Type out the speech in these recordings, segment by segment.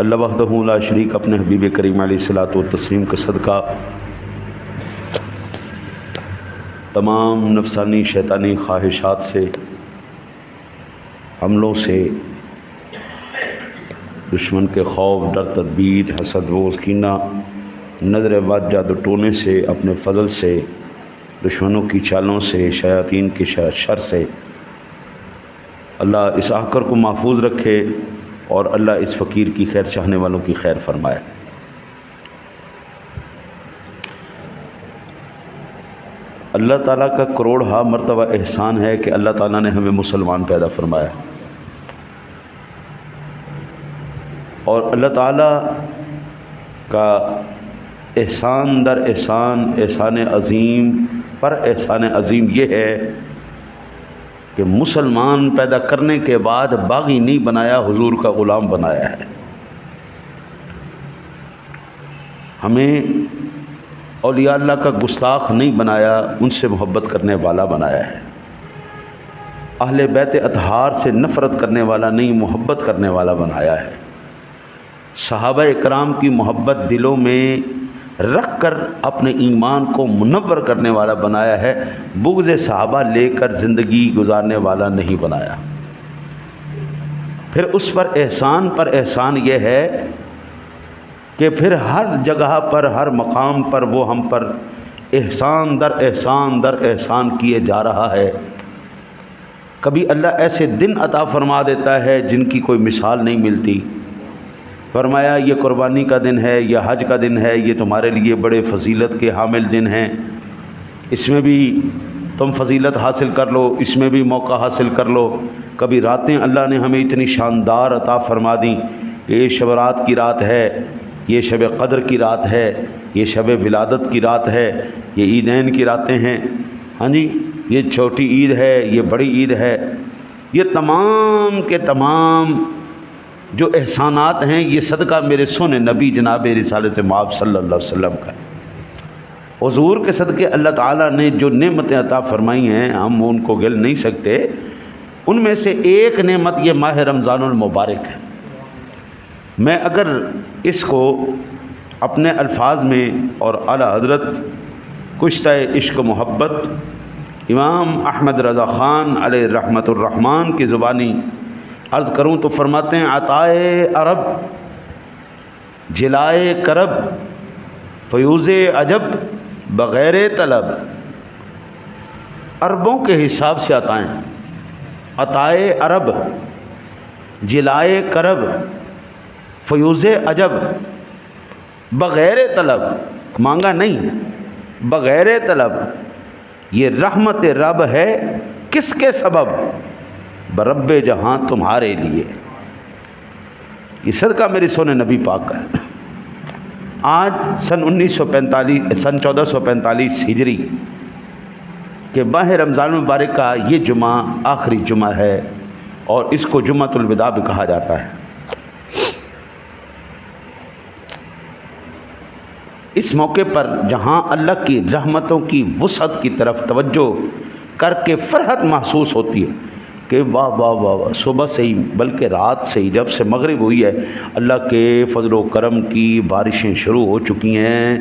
اللہ وحدہ لا شریک اپنے حبیب کریم علیہ الصلوۃ والتسلیم کا صدقہ تمام نفسانی شیطانی خواہشات سے، حملوں سے، دشمن کے خوف، ڈر، تدبیر، حسد، بغض، کینہ، نظر بد، جادو ٹونے سے، اپنے فضل سے، دشمنوں کی چالوں سے، شیاطین کے شر سے اللہ اس آکر کو محفوظ رکھے اور اللہ اس فقیر کی خیر چاہنے والوں کی خیر فرمائے۔ اللہ تعالیٰ کا کروڑہا مرتبہ احسان ہے کہ اللہ تعالیٰ نے ہمیں مسلمان پیدا فرمایا، اور اللہ تعالیٰ کا احسان در احسان، احسان عظیم پر احسان عظیم یہ ہے کہ مسلمان پیدا کرنے کے بعد باغی نہیں بنایا، حضور کا غلام بنایا ہے۔ ہمیں اولیاء اللہ کا گستاخ نہیں بنایا، ان سے محبت کرنے والا بنایا ہے۔ اہل بیت اطہار سے نفرت کرنے والا نہیں، محبت کرنے والا بنایا ہے۔ صحابہ اکرام کی محبت دلوں میں رکھ کر اپنے ایمان کو منور کرنے والا بنایا ہے، بغض صحابہ لے کر زندگی گزارنے والا نہیں بنایا۔ پھر اس پر احسان یہ ہے کہ پھر ہر جگہ پر، ہر مقام پر وہ ہم پر احسان در احسان در احسان کیے جا رہا ہے۔ کبھی اللہ ایسے دن عطا فرما دیتا ہے جن کی کوئی مثال نہیں ملتی۔ فرمایا یہ قربانی کا دن ہے، یہ حج کا دن ہے، یہ تمہارے لیے بڑے فضیلت کے حامل دن ہیں، اس میں بھی تم فضیلت حاصل کر لو، اس میں بھی موقع حاصل کر لو۔ کبھی راتیں اللہ نے ہمیں اتنی شاندار عطا فرما دیں کہ یہ شب رات کی رات ہے، یہ شب قدر کی رات ہے، یہ شب ولادت کی رات ہے، یہ عیدین کی راتیں ہیں، ہاں جی، یہ چھوٹی عید ہے، یہ بڑی عید ہے۔ یہ تمام کے تمام جو احسانات ہیں یہ صدقہ میرے سونے نبی جناب رسالت مآب صلی اللہ علیہ وسلم کا۔ حضور کے صدقے اللہ تعالیٰ نے جو نعمتیں عطا فرمائی ہیں ہم ان کو گل نہیں سکتے۔ ان میں سے ایک نعمت یہ ماہ رمضان المبارک ہے۔ میں اگر اس کو اپنے الفاظ میں اور اعلیٰ حضرت کشتہ عشق و محبت امام احمد رضا خان علیہ رحمت الرحمن کی زبانی عرض کروں تو فرماتے ہیں: عطائے عرب جلائے کرب فیوز عجب بغیر طلب۔ عربوں کے حساب سے عطائے عرب جلائے کرب فیوز عجب بغیر طلب، مانگا نہیں، بغیر طلب۔ یہ رحمت رب ہے کس کے سبب؟ برب جہاں تمہارے لیے۔ یہ صدقہ میری سونے نبی پاک کا ہے۔ آج سن 1445 ہجری کہ ماہ رمضان المبارک کا یہ جمعہ آخری جمعہ ہے اور اس کو جمعۃ الوداع بھی کہا جاتا ہے۔ اس موقع پر جہاں اللہ کی رحمتوں کی وسعت کی طرف توجہ کر کے فرحت محسوس ہوتی ہے کہ واہ واہ واہ واہ، صبح سے ہی بلکہ رات سے ہی جب سے مغرب ہوئی ہے اللہ کے فضل و کرم کی بارشیں شروع ہو چکی ہیں۔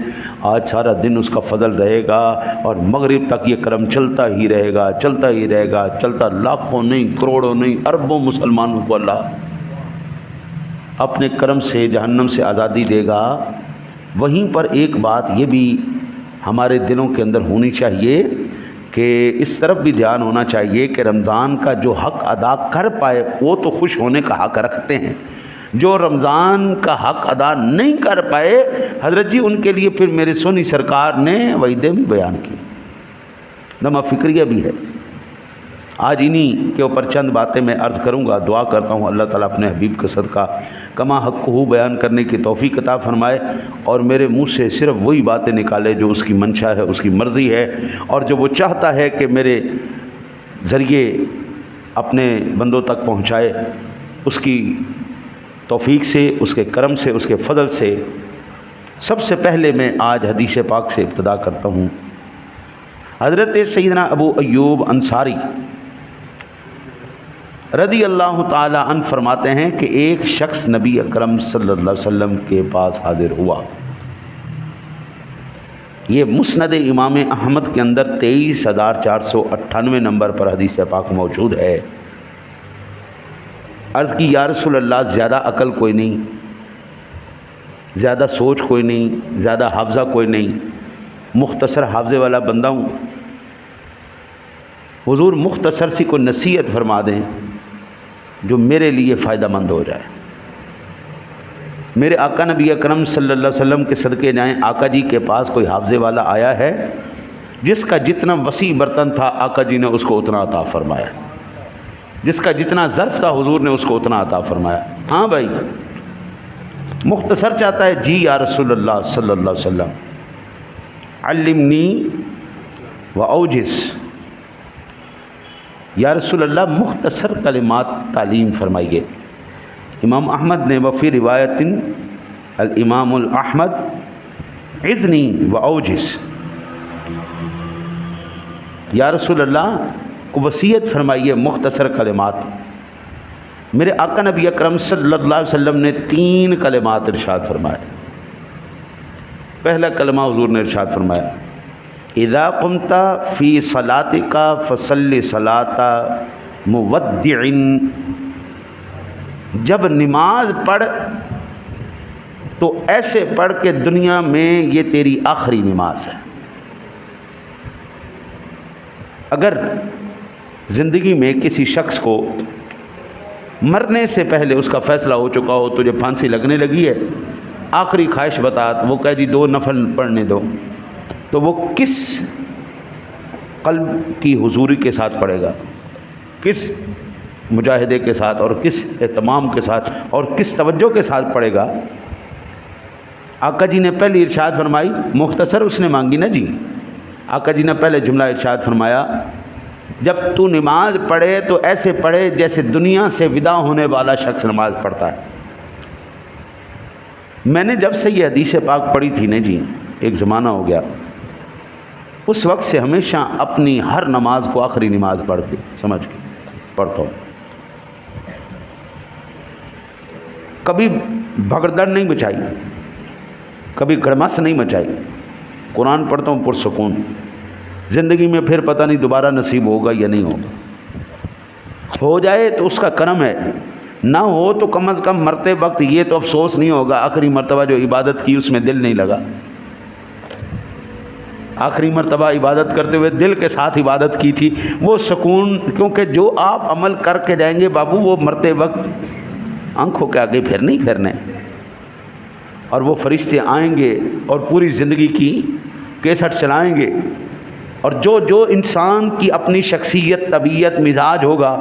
آج سارا دن اس کا فضل رہے گا اور مغرب تک یہ کرم چلتا ہی رہے گا، چلتا ہی رہے گا، چلتا، لاکھوں نہیں، کروڑوں نہیں، اربوں مسلمانوں کو اللہ اپنے کرم سے جہنم سے آزادی دے گا۔ وہیں پر ایک بات یہ بھی ہمارے دلوں کے اندر ہونی چاہیے کہ اس طرف بھی دھیان ہونا چاہیے کہ رمضان کا جو حق ادا کر پائے وہ تو خوش ہونے کا حق رکھتے ہیں، جو رمضان کا حق ادا نہیں کر پائے حضرت جی ان کے لیے پھر میرے سونی سرکار نے وعیدیں بھی بیان کی، نما فکریہ بھی ہے۔ آج انہی کے اوپر چند باتیں میں عرض کروں گا۔ دعا کرتا ہوں اللہ تعالیٰ اپنے حبیب کا صدقہ کما حقہ بیان کرنے کی توفیق عطا فرمائے اور میرے منہ سے صرف وہی باتیں نکالے جو اس کی منشا ہے، اس کی مرضی ہے، اور جو وہ چاہتا ہے کہ میرے ذریعے اپنے بندوں تک پہنچائے، اس کی توفیق سے، اس کے کرم سے، اس کے فضل سے۔ سب سے پہلے میں آج حدیث پاک سے ابتدا کرتا ہوں۔ حضرت سیدنا ابو ایوب انصاری رضی اللہ تعالی عنہ فرماتے ہیں کہ ایک شخص نبی اکرم صلی اللہ علیہ وسلم کے پاس حاضر ہوا. یہ مسند امام احمد کے اندر 23,498 نمبر پر حدیث پاک موجود ہے. عرض کی یا رسول اللہ زیادہ عقل کوئی نہیں، زیادہ سوچ کوئی نہیں، زیادہ حافظہ کوئی نہیں، مختصر حافظے والا بندہ ہوں. حضور مختصر سی کوئی نصیحت فرما دیں جو میرے لیے فائدہ مند ہو جائے. میرے آقا نبی اکرم صلی اللہ علیہ وسلم کے صدقے جائیں. آقا جی کے پاس کوئی حافظے والا آیا ہے جس کا جتنا وسیع برتن تھا آقا جی نے اس کو اتنا عطا فرمایا، جس کا جتنا ظرف تھا حضور نے اس کو اتنا عطا فرمایا. ہاں بھائی مختصر چاہتا ہے، جی یا رسول اللہ صلی اللہ علیہ وسلم علمنی و اوجز، یا رسول اللہ مختصر کلمات تعلیم فرمائیے. امام احمد نے وفی روایت الامام الاحمد اذنی و اوجز، یا رسول اللہ کو وصیت فرمائیے مختصر کلمات. میرے آقا نبی اکرم صلی اللہ علیہ وسلم نے 3 کلمات ارشاد فرمائے. پہلا کلمہ حضور نے ارشاد فرمایا اذا قمت فی صلاتک فصلی صلاۃ مودع، جب نماز پڑھ تو ایسے پڑھ کہ دنیا میں یہ تیری آخری نماز ہے. اگر زندگی میں کسی شخص کو مرنے سے پہلے اس کا فیصلہ ہو چکا ہو، تجھے پھانسی لگنے لگی ہے، آخری خواہش بتا، وہ کہہ جی 2 نفل پڑھنے دو، تو وہ کس قلب کی حضوری کے ساتھ پڑھے گا، کس مجاہدے کے ساتھ اور کس اہتمام کے ساتھ اور کس توجہ کے ساتھ پڑھے گا؟ آقا جی نے پہلی ارشاد فرمائی، مختصر اس نے مانگی نا جی. آقا جی نے پہلے جملہ ارشاد فرمایا جب تو نماز پڑھے تو ایسے پڑھے جیسے دنیا سے ودا ہونے والا شخص نماز پڑھتا ہے. میں نے جب سے یہ حدیث پاک پڑھی تھی نا جی، ایک زمانہ ہو گیا، اس وقت سے ہمیشہ اپنی ہر نماز کو آخری نماز پڑھ کے سمجھ کے پڑھتا ہوں. کبھی بھگدڑ نہیں مچائی، کبھی گڑمس نہیں مچائی. قرآن پڑھتا ہوں پرسکون. زندگی میں پھر پتہ نہیں دوبارہ نصیب ہوگا یا نہیں ہوگا. ہو جائے تو اس کا کرم ہے، نہ ہو تو کم از کم مرتے وقت یہ تو افسوس نہیں ہوگا آخری مرتبہ جو عبادت کی اس میں دل نہیں لگا. آخری مرتبہ عبادت کرتے ہوئے دل کے ساتھ عبادت کی تھی، وہ سکون. کیونکہ جو آپ عمل کر کے جائیں گے بابو، وہ مرتے وقت آنکھوں کے آگے پھر نہیں پھرنے. اور وہ فرشتے آئیں گے اور پوری زندگی کی کیسٹ چلائیں گے، اور جو جو انسان کی اپنی شخصیت، طبیعت، مزاج ہوگا،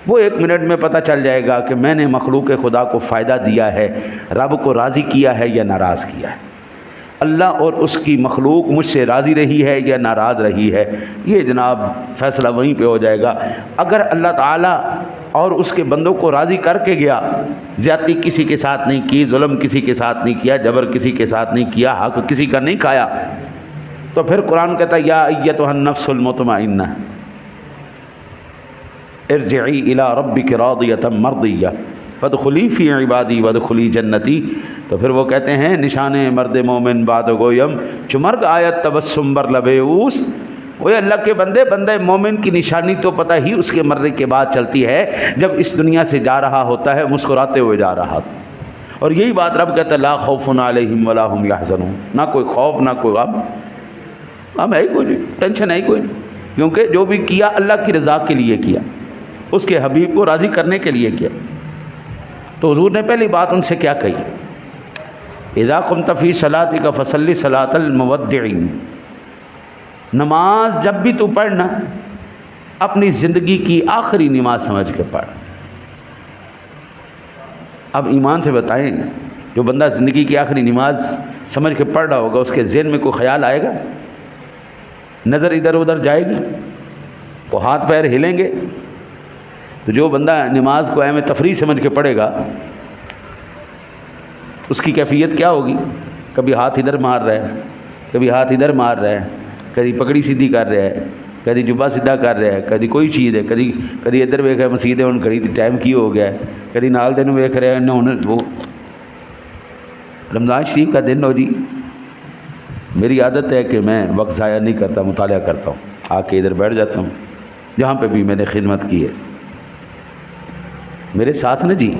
وہ 1 منٹ میں پتہ چل جائے گا کہ میں نے مخلوق خدا کو فائدہ دیا ہے، رب کو راضی کیا ہے یا ناراض کیا ہے، اللہ اور اس کی مخلوق مجھ سے راضی رہی ہے یا ناراض رہی ہے. یہ جناب فیصلہ وہیں پہ ہو جائے گا. اگر اللہ تعالیٰ اور اس کے بندوں کو راضی کر کے گیا، زیادتی کسی کے ساتھ نہیں کی، ظلم کسی کے ساتھ نہیں کیا، جبر کسی کے ساتھ نہیں کیا، حق کسی کا نہیں کھایا، تو پھر قرآن کہتا ہے یا ایتھا النفس المطمئنہ ارجعی الی ربک راضیۃ مرضیہ فادخلی فی عبادی وادخلی جنتی. تو پھر وہ کہتے ہیں نشان مرد مومن بعد گویم چمرگ آیت تبسم بر لب اوس. وہ اللہ کے بندے مومن کی نشانی تو پتہ ہی اس کے مرنے کے بعد چلتی ہے، جب اس دنیا سے جا رہا ہوتا ہے مسکراتے ہوئے جا رہا. اور یہی بات رب کہتا ہے لا خوف علیہم ولا هم یحزنون. نہ کوئی خوف نہ کوئی غم ہے ہی کوئی نہیں، ٹینشن ہے ہی کوئی نہیں، کیونکہ جو بھی کیا اللہ کی رضا کے لیے کیا، اس کے حبیب کو راضی کرنے کے لیے کیا. تو حضور نے پہلی بات ان سے کیا کہی، اذا قمت فی صلاتک فصلی صلاۃ المودعین. نماز جب بھی تو پڑھنا اپنی زندگی کی آخری نماز سمجھ کے پڑھ. اب ایمان سے بتائیں، جو بندہ زندگی کی آخری نماز سمجھ کے پڑھ رہا ہوگا، اس کے ذہن میں کوئی خیال آئے گا؟ نظر ادھر ادھر جائے گی؟ وہ ہاتھ پیر ہلیں گے؟ تو جو بندہ نماز کو اہم تفریح سمجھ کے پڑھے گا، اس کی کیفیت کیا ہوگی؟ کبھی ہاتھ ادھر مار رہا ہے، کبھی ہاتھ ادھر مار رہا ہے، کبھی پگڑی سیدھی کر رہا ہے، کدی جبا سیدھا کر رہا ہے، کدی کوئی چیز ہے، کدی ادھر ویکھ رہا مسیح ہن گھڑی ٹائم کی ہو گیا ہے، کدی نال دن ویکھ رہا ہے ہن وہ رمضان شریف کا دن ہو جی، میری عادت ہے کہ میں وقت ضائع نہیں کرتا، مطالعہ کرتا ہوں، آ کے ادھر بیٹھ جاتا ہوں جہاں پہ بھی میں نے خدمت کی ہے۔ میرے ساتھ نا جی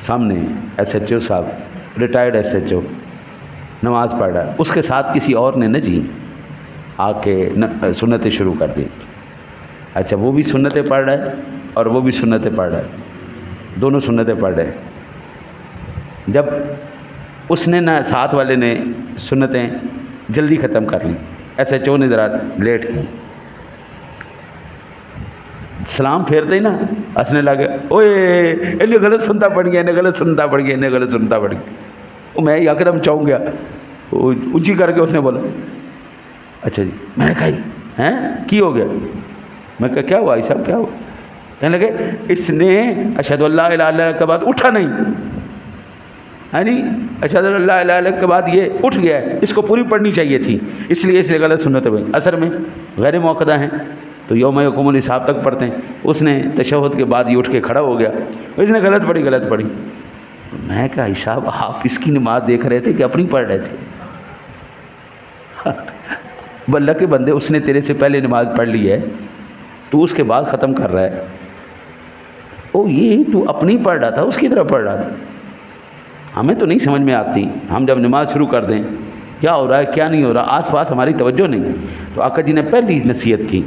سامنے ایس ایچ او صاحب، ریٹائرڈ ایس ایچ او نماز پڑھ رہا ہے، اس کے ساتھ کسی اور نے نا جی آ کے سنتیں شروع کر دی۔ اچھا وہ بھی سنتیں پڑھ رہا ہے اور وہ بھی سنتیں پڑھ رہا ہے، دونوں سنتیں پڑھ رہے ہیں۔ جب اس نے نہ ساتھ والے نے سنتیں جلدی ختم کر لی، ایس ایچ او نے ذرا لیٹ کی، سلام پھیرتے ہی نا ہنسنے لگا، اوئے انہیں غلط سنتا پڑ گیا، انہیں غلط سنتا پڑ گیا، انہیں غلط سنتا پڑ گیا۔ وہ میں یکدم چونک گیا، اونچی کر کے اس نے بولا اچھا جی، میں نے کہا ہیں کی ہو گیا؟ میں کہا کیا ہوا بھائی صاحب کیا ہوا؟ کہنے لگے اس نے اشہد اللہ الہ الا اللہ کے بعد اٹھا نہیں، ہاں جی اشہد اللہ الہ الا اللہ کے بعد یہ اٹھ گیا ہے، اس کو پوری پڑھنی چاہیے تھی، اس لیے غلط سنتیں ہوئی۔ اثر میں غیر موقدہ ہیں تو یوم یقوم الحساب تک پڑھتے ہیں، اس نے تشہد کے بعد یہ اٹھ کے کھڑا ہو گیا، اس نے غلط پڑھی۔ میں کہا صاحب آپ اس کی نماز دیکھ رہے تھے کہ اپنی پڑھ رہے تھے؟ اللہ کے بندے، اس نے تیرے سے پہلے نماز پڑھ لی ہے، تو اس کے بعد ختم کر رہا ہے، او یہ تو اپنی پڑھ رہا تھا، اس کی طرح پڑھ رہا تھا۔ ہمیں تو نہیں سمجھ میں آتی، ہم جب نماز شروع کر دیں کیا ہو رہا ہے کیا نہیں ہو رہا، آس پاس ہماری توجہ نہیں۔ تو آقا جی نے پہلی نصیحت کی،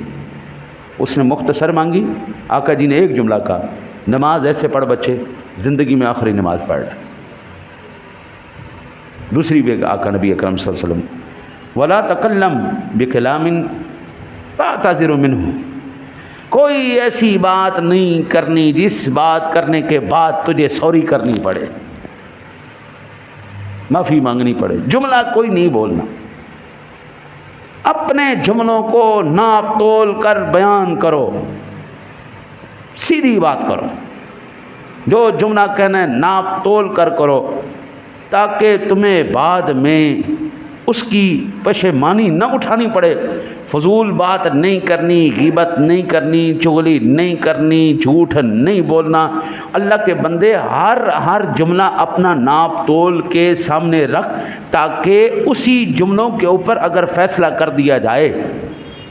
اس نے مختصر مانگی، آقا جی نے ایک جملہ کہا، نماز ایسے پڑھ بچے زندگی میں آخری نماز پڑھ رہے۔ دوسری بھی آقا نبی اکرم صلی اللہ علیہ وسلم وَلَا تَكَلَّمْ بِكَلَامٍ تَعْتَذِرُ مِنْهُ، کوئی ایسی بات نہیں کرنی جس بات کرنے کے بعد تجھے سوری کرنی پڑے، معافی مانگنی پڑے، جملہ کوئی نہیں بولنا، اپنے جملوں کو ناپ تول کر بیان کرو، سیدھی بات کرو، جو جملہ کہنا ہے ناپ تول کر کرو، تاکہ تمہیں بعد میں اس کی پشیمانی نہ اٹھانی پڑے۔ فضول بات نہیں کرنی، غیبت نہیں کرنی، چغلی نہیں کرنی، جھوٹ نہیں بولنا۔ اللہ کے بندے ہر جملہ اپنا ناپ تول کے سامنے رکھ، تاکہ اسی جملوں کے اوپر اگر فیصلہ کر دیا جائے،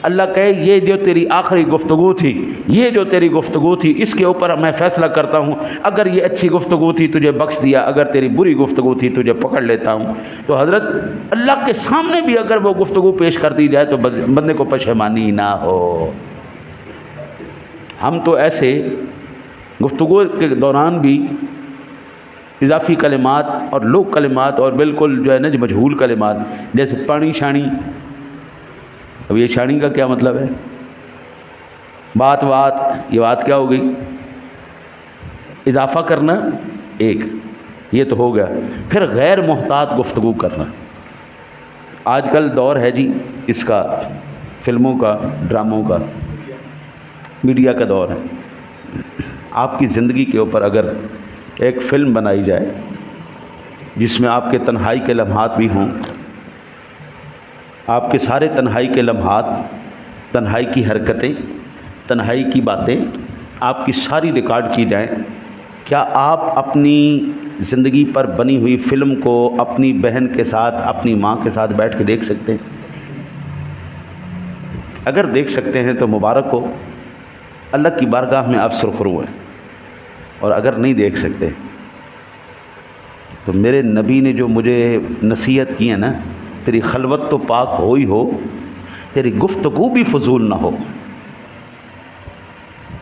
اللہ کہے یہ جو تیری آخری گفتگو تھی، یہ جو تیری گفتگو تھی، اس کے اوپر میں فیصلہ کرتا ہوں، اگر یہ اچھی گفتگو تھی تجھے بخش دیا، اگر تیری بری گفتگو تھی تجھے پکڑ لیتا ہوں۔ تو حضرت اللہ کے سامنے بھی اگر وہ گفتگو پیش کر دی جائے تو بندے کو پشیمانی نہ ہو۔ ہم تو ایسے گفتگو کے دوران بھی اضافی کلمات اور لوگ کلمات اور بالکل جو ہے نا مجہول کلمات، جیسے پانی شانی، اب یہ شانی کا کیا مطلب ہے؟ بات، یہ بات کیا ہو گئی؟ اضافہ کرنا ایک، یہ تو ہو گیا۔ پھر غیر محتاط گفتگو کرنا، آج کل دور ہے جی اس کا، فلموں کا، ڈراموں کا، میڈیا کا دور ہے۔ آپ کی زندگی کے اوپر اگر ایک فلم بنائی جائے جس میں آپ کے تنہائی کے لمحات بھی ہوں، آپ کے سارے تنہائی کے لمحات، تنہائی کی حرکتیں، تنہائی کی باتیں آپ کی ساری ریکارڈ کی جائیں، کیا آپ اپنی زندگی پر بنی ہوئی فلم کو اپنی بہن کے ساتھ، اپنی ماں کے ساتھ بیٹھ کے دیکھ سکتے ہیں؟ اگر دیکھ سکتے ہیں تو مبارک ہو، اللہ کی بارگاہ میں آپ سرخرو ہیں، اور اگر نہیں دیکھ سکتے تو میرے نبی نے جو مجھے نصیحت کی ہے نا، تیری خلوت تو پاک ہو ہی ہو، تیری گفتگو بھی فضول نہ ہو،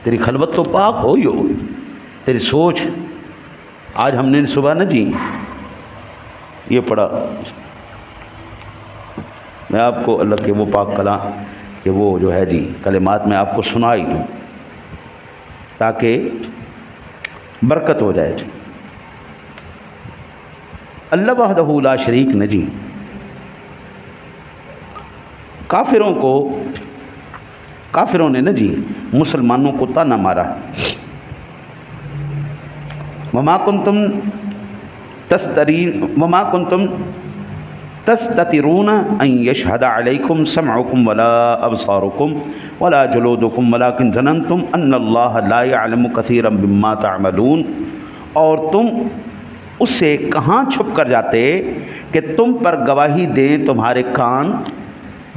تیری خلوت تو پاک ہو ہی ہو، تیری سوچ۔ آج ہم نے صبح نا جی یہ پڑھا، میں آپ کو اللہ کے وہ پاک کلام کہ وہ جو ہے جی کلمات میں آپ کو سنائی دوں تاکہ برکت ہو جائے۔ اللہ وحدہ لا شریک نہ جی کافروں نے نا جی مسلمانوں کو تانا مارا، وما کنتم تستترون ان یشہد علیکم سمعکم ولا ابصارکم ولا جلودکم ولکن ظننتم ان اللہ لا یعلم کثیرا مما تعملون، اور تم اس سے کہاں چھپ کر جاتے کہ تم پر گواہی دیں تمہارے کان،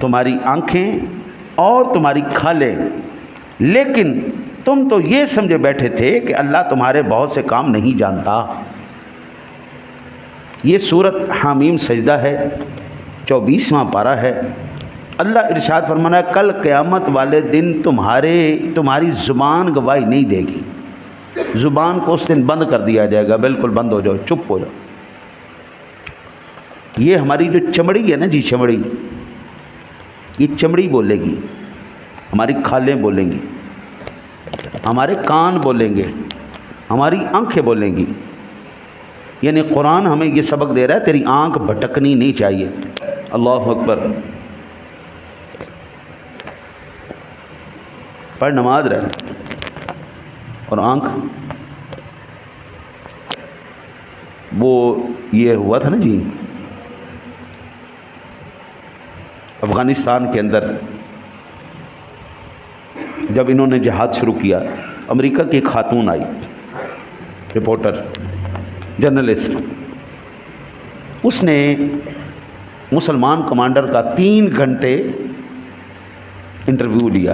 تمہاری آنکھیں اور تمہاری کھالیں، لیکن تم تو یہ سمجھے بیٹھے تھے کہ اللہ تمہارے بہت سے کام نہیں جانتا۔ یہ سورۃ حامیم سجدہ ہے، 24واں پارہ ہے۔ اللہ ارشاد فرمانا ہے کل قیامت والے دن تمہاری زبان گواہی نہیں دے گی، زبان کو اس دن بند کر دیا جائے گا، بالکل بند ہو جاؤ، چپ ہو جاؤ۔ یہ ہماری جو چمڑی ہے نا جی، چمڑی، یہ چمڑی بولے گی، ہماری کھالیں بولیں گی، ہمارے کان بولیں گے، ہماری آنکھیں بولیں گی۔ یعنی قرآن ہمیں یہ سبق دے رہا ہے تیری آنکھ بھٹکنی نہیں چاہیے۔ اللہ اکبر، پڑھ نماز رہے اور آنکھ، وہ یہ ہوا تھا نا جی افغانستان کے اندر، جب انہوں نے جہاد شروع کیا، امریکہ کی ایک خاتون آئی، رپورٹر، جرنلسٹ، اس نے مسلمان کمانڈر کا 3 گھنٹے انٹرویو لیا،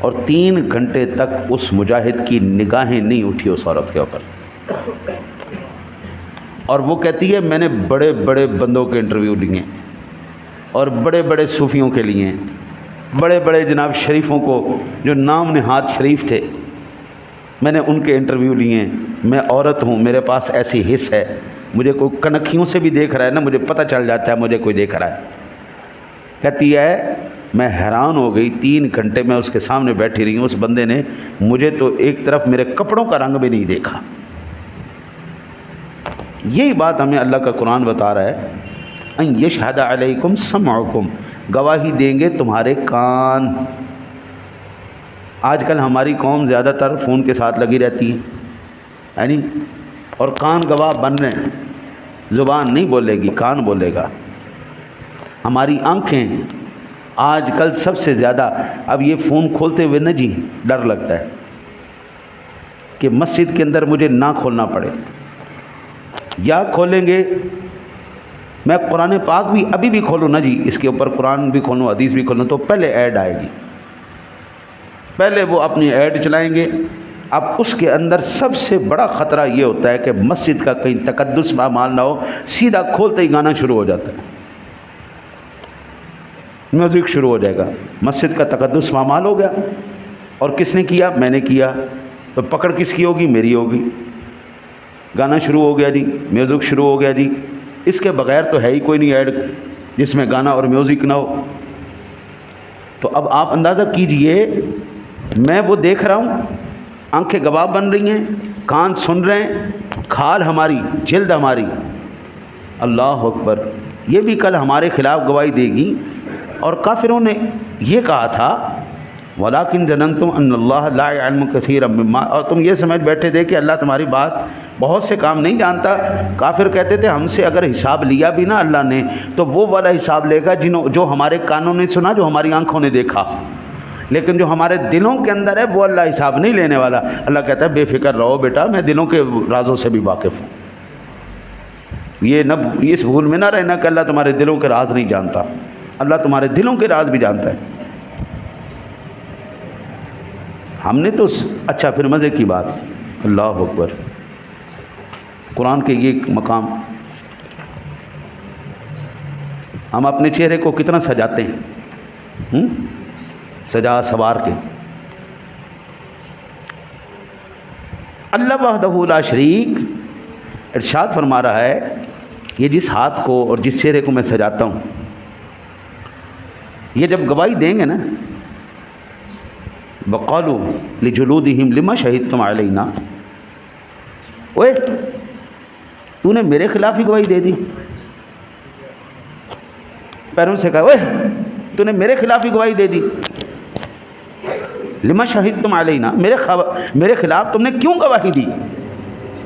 اور 3 گھنٹے تک اس مجاہد کی نگاہیں نہیں اٹھی اس عورت کے اوپر، اور وہ کہتی ہے میں نے بڑے بڑے بندوں کے انٹرویو لیے، اور بڑے بڑے صوفیوں کے لیے، بڑے بڑے جناب شریفوں کو جو نام نہاد شریف تھے، میں نے ان کے انٹرویو لیے، میں عورت ہوں، میرے پاس ایسی حس ہے، مجھے کوئی کنکھیوں سے بھی دیکھ رہا ہے نا، مجھے پتہ چل جاتا ہے مجھے کوئی دیکھ رہا ہے۔ کہتی ہے میں حیران ہو گئی، 3 گھنٹے میں اس کے سامنے بیٹھی رہی ہوں، اس بندے نے مجھے تو ایک طرف میرے کپڑوں کا رنگ بھی نہیں دیکھا۔ یہی بات ہمیں اللہ کا قرآن بتا رہا ہے، ان یشہد علیکم سمعکم، گواہی دیں گے تمہارے کان۔ آج کل ہماری قوم زیادہ تر فون کے ساتھ لگی رہتی ہے، یعنی اور کان گواہ بن رہے ہیں، زبان نہیں بولے گی، کان بولے گا۔ ہماری آنکھیں آج کل سب سے زیادہ، اب یہ فون کھولتے ہوئے نا جی ڈر لگتا ہے کہ مسجد کے اندر مجھے نہ کھولنا پڑے، یا کھولیں گے، میں قرآن پاک بھی ابھی بھی کھولوں نا جی، اس کے اوپر قرآن بھی کھولوں، حدیث بھی کھولوں، تو پہلے ایڈ آئے گی، پہلے وہ اپنی ایڈ چلائیں گے۔ اب اس کے اندر سب سے بڑا خطرہ یہ ہوتا ہے کہ مسجد کا کہیں تقدس پامال نہ ہو، سیدھا کھولتے ہی گانا شروع ہو جاتا ہے، میوزک شروع ہو جائے گا، مسجد کا تقدس پامال ہو گیا، اور کس نے کیا؟ میں نے کیا، تو پکڑ کس کی ہوگی؟ میری ہوگی۔ گانا شروع ہو گیا جی، میوزک شروع ہو گیا جی، اس کے بغیر تو ہے ہی کوئی نہیں ایڈ جس میں گانا اور میوزک نہ ہو۔ تو اب آپ اندازہ کیجئے، میں وہ دیکھ رہا ہوں، آنکھیں گواہ بن رہی ہیں، کان سن رہے ہیں، کھال ہماری، جلد ہماری، اللہ اکبر، یہ بھی کل ہمارے خلاف گواہی دے گی۔ اور کافروں نے یہ کہا تھا وَلَٰكِنْ ظَنَنْتُمْ أَنَّ اللَّهَ لَا يَعْلَمُ كَثِيرًا مِّمَّا، اور تم یہ سمجھ بیٹھے تھے کہ اللہ تمہاری بات بہت سے کام نہیں جانتا۔ کافر کہتے تھے ہم سے اگر حساب لیا بھی نا اللہ نے، تو وہ والا حساب لے گا جو ہمارے کانوں نے سنا، جو ہماری آنکھوں نے دیکھا، لیکن جو ہمارے دلوں کے اندر ہے وہ اللہ حساب نہیں لینے والا۔ اللہ کہتا ہے بے فکر رہو بیٹا، میں دلوں کے رازوں سے بھی واقف ہوں۔ یہ نہ اس بھول میں نہ رہنا کہ اللہ تمہارے دلوں کے راز نہیں جانتا، اللہ تمہارے دلوں کے راز بھی جانتا ہے۔ ہم نے تو اچھا، پھر مزے کی بات، اللہ اکبر، قرآن کے یہ مقام، ہم اپنے چہرے کو کتنا سجاتے ہیں، سجا سوار کے۔ اللہ وحدہ لا شریک ارشاد فرما رہا ہے، یہ جس ہاتھ کو اور جس چہرے کو میں سجاتا ہوں، یہ جب گواہی دیں گے نا، وَقَالُوا لِجُلُودِهِمْ لِمَ شَهِدْتُمْ عَلَيْنَا، اوے تو نے میرے خلاف ہی گواہی دے دی، پیروں سے کہا اوے تو نے میرے خلاف ہی گواہی دے دی، لِمَ شَهِدْتُمْ عَلَيْنَا، میرے خلاف تم نے کیوں گواہی دی؟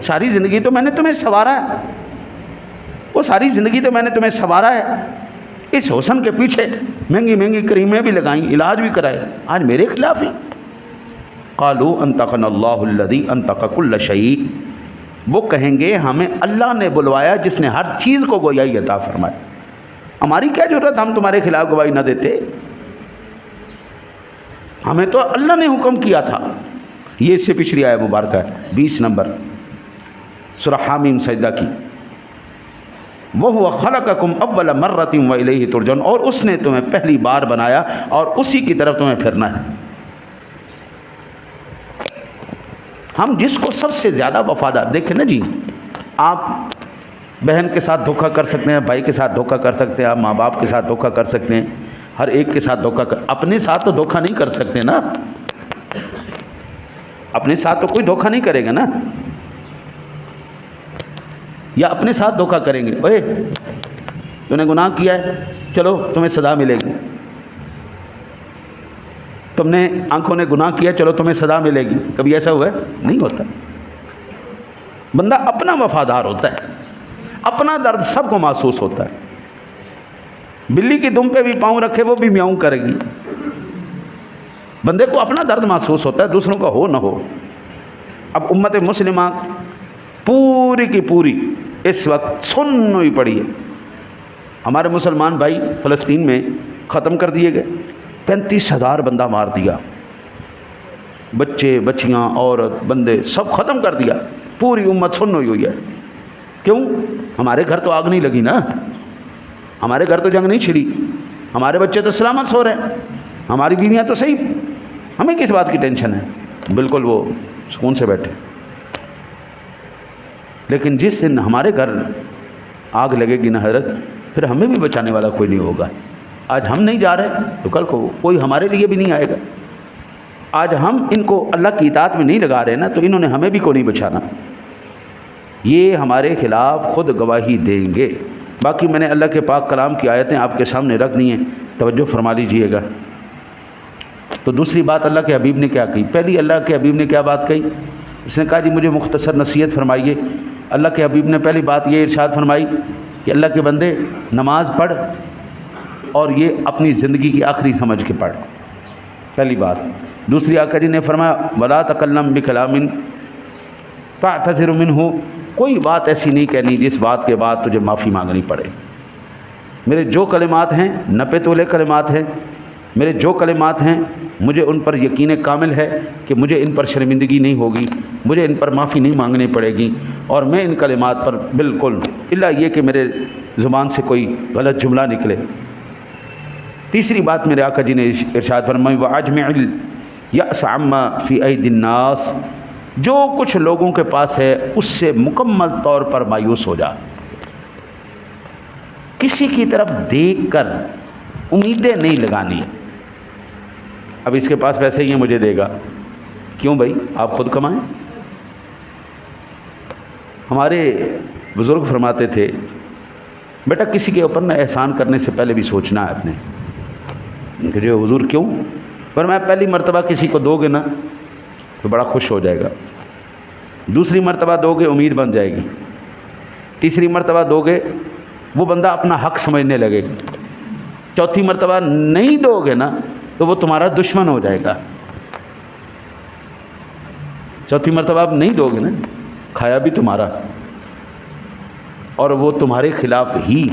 ساری زندگی تو میں نے تمہیں سنوارا ہے، وہ ساری زندگی تو میں نے تمہیں سنوارا ہے، اس حسن کے پیچھے مہنگی مہنگی کریمیں بھی لگائیں، علاج بھی کرائے، آج میرے خلاف ہی۔ قالوا انطقنا اللہ الذی انطق کل شیء، وہ کہیں گے ہمیں اللہ نے بلوایا جس نے ہر چیز کو گویائی عطا فرمائی، ہماری کیا ضرورت، ہم تمہارے خلاف گواہی نہ دیتے، ہمیں تو اللہ نے حکم کیا تھا۔ یہ اس سے پچھلی آیت مبارکہ ہے 20 نمبر سورہ حامیم سجدہ کی، وَهُوَ خَلَقَكُمْ أَوَّلَ مَرَّةٍ وَإِلَيْهِ تُرْجَعُونَ، اور اس نے تمہیں پہلی بار بنایا اور اسی کی طرف تمہیں پھرنا ہے۔ ہم جس کو سب سے زیادہ وفادار دیکھیں نا جی، آپ بہن کے ساتھ دھوکہ کر سکتے ہیں، بھائی کے ساتھ دھوکہ کر سکتے ہیں، آپ ماں باپ کے ساتھ دھوکہ کر سکتے ہیں، ہر ایک کے ساتھ دھوکہ اپنے ساتھ تو دھوکہ نہیں کر سکتے نا، اپنے ساتھ تو کوئی دھوکہ نہیں کرے گا نا، یا اپنے ساتھ دھوکہ کریں گے، اوے تو نے گناہ کیا ہے چلو تمہیں سزا ملے گی، تم نے آنکھوں نے گناہ کیا چلو تمہیں سزا ملے گی، کبھی ایسا ہوا ہے؟ نہیں ہوتا۔ بندہ اپنا وفادار ہوتا ہے، اپنا درد سب کو محسوس ہوتا ہے، بلی کی دم پہ بھی پاؤں رکھے وہ بھی میاؤں کرے گی، بندے کو اپنا درد محسوس ہوتا ہے، دوسروں کا ہو نہ ہو۔ اب امت مسلمہ پوری کی پوری اس وقت سن ہوئی پڑی ہے، ہمارے مسلمان بھائی فلسطین میں ختم کر دیے گئے، 35,000 بندہ مار دیا، بچے بچیاں عورت بندے سب ختم کر دیا، پوری امت سن ہوئی ہے۔ کیوں؟ ہمارے گھر تو آگ نہیں لگی نا، ہمارے گھر تو جنگ نہیں چھڑی، ہمارے بچے تو سلامت سو رہے ہیں، ہماری بیویاں تو صحیح، ہمیں کس بات کی ٹینشن ہے، بالکل وہ سکون سے بیٹھے۔ لیکن جس دن ہمارے گھر آگ لگے گی نا حضرت، پھر ہمیں بھی بچانے والا کوئی نہیں ہوگا۔ آج ہم نہیں جا رہے تو کل کو کوئی ہمارے لیے بھی نہیں آئے گا، آج ہم ان کو اللہ کی اطاعت میں نہیں لگا رہے نا تو انہوں نے ہمیں بھی کوئی نہیں بچانا، یہ ہمارے خلاف خود گواہی دیں گے۔ باقی میں نے اللہ کے پاک کلام کی آیتیں آپ کے سامنے رکھ دی ہیں، توجہ فرما لیجئے گا۔ تو دوسری بات اللہ کے حبیب نے کیا کہی؟ پہلی اللہ کے حبیب نے کیا بات کہی؟ اس نے کہا جی مجھے مختصر نصیحت فرمائیے۔ اللہ کے حبیب نے پہلی بات یہ ارشاد فرمائی کہ اللہ کے بندے نماز پڑھ، اور یہ اپنی زندگی کی آخری سمجھ کے پڑھ، پہلی بات۔ دوسری آقا جی نے فرمایا وَلَا تَكَلَّمْ بِكَلَامٍ تَعْتَذِرُ مِنْهُ، کوئی بات ایسی نہیں کہنی جس بات کے بعد تجھے معافی مانگنی پڑے۔ میرے جو کلمات ہیں نپے تولے کلمات ہیں، میرے جو کلمات ہیں مجھے ان پر یقین کامل ہے کہ مجھے ان پر شرمندگی نہیں ہوگی، مجھے ان پر معافی نہیں مانگنی پڑے گی، اور میں ان کلمات پر بالکل الا یہ کہ میرے زبان سے کوئی غلط جملہ نکلے۔ تیسری بات میرے آقا جی نے ارشاد فرمائی وَأَجْمِعِ الْيَأْسَ عَمَّا فِي أَيْدِي النَّاسِ، جو کچھ لوگوں کے پاس ہے اس سے مکمل طور پر مایوس ہو جا، کسی کی طرف دیکھ کر امیدیں نہیں لگانی، اب اس کے پاس پیسے ہی ہیں مجھے دے گا، کیوں بھائی آپ خود کمائیں۔ ہمارے بزرگ فرماتے تھے بیٹا کسی کے اوپر نہ احسان کرنے سے پہلے بھی سوچنا ہے اپنے، کہ جو حضور کیوں، پر میں پہلی مرتبہ کسی کو دو گے نا تو بڑا خوش ہو جائے گا، دوسری مرتبہ دو گے امید بن جائے گی، تیسری مرتبہ دو گے وہ بندہ اپنا حق سمجھنے لگے گا، چوتھی مرتبہ نہیں دو گے نا تو وہ تمہارا دشمن ہو جائے گا، چوتھی مرتبہ آپ نہیں دو گے نا، کھایا بھی تمہارا اور وہ تمہارے خلاف ہی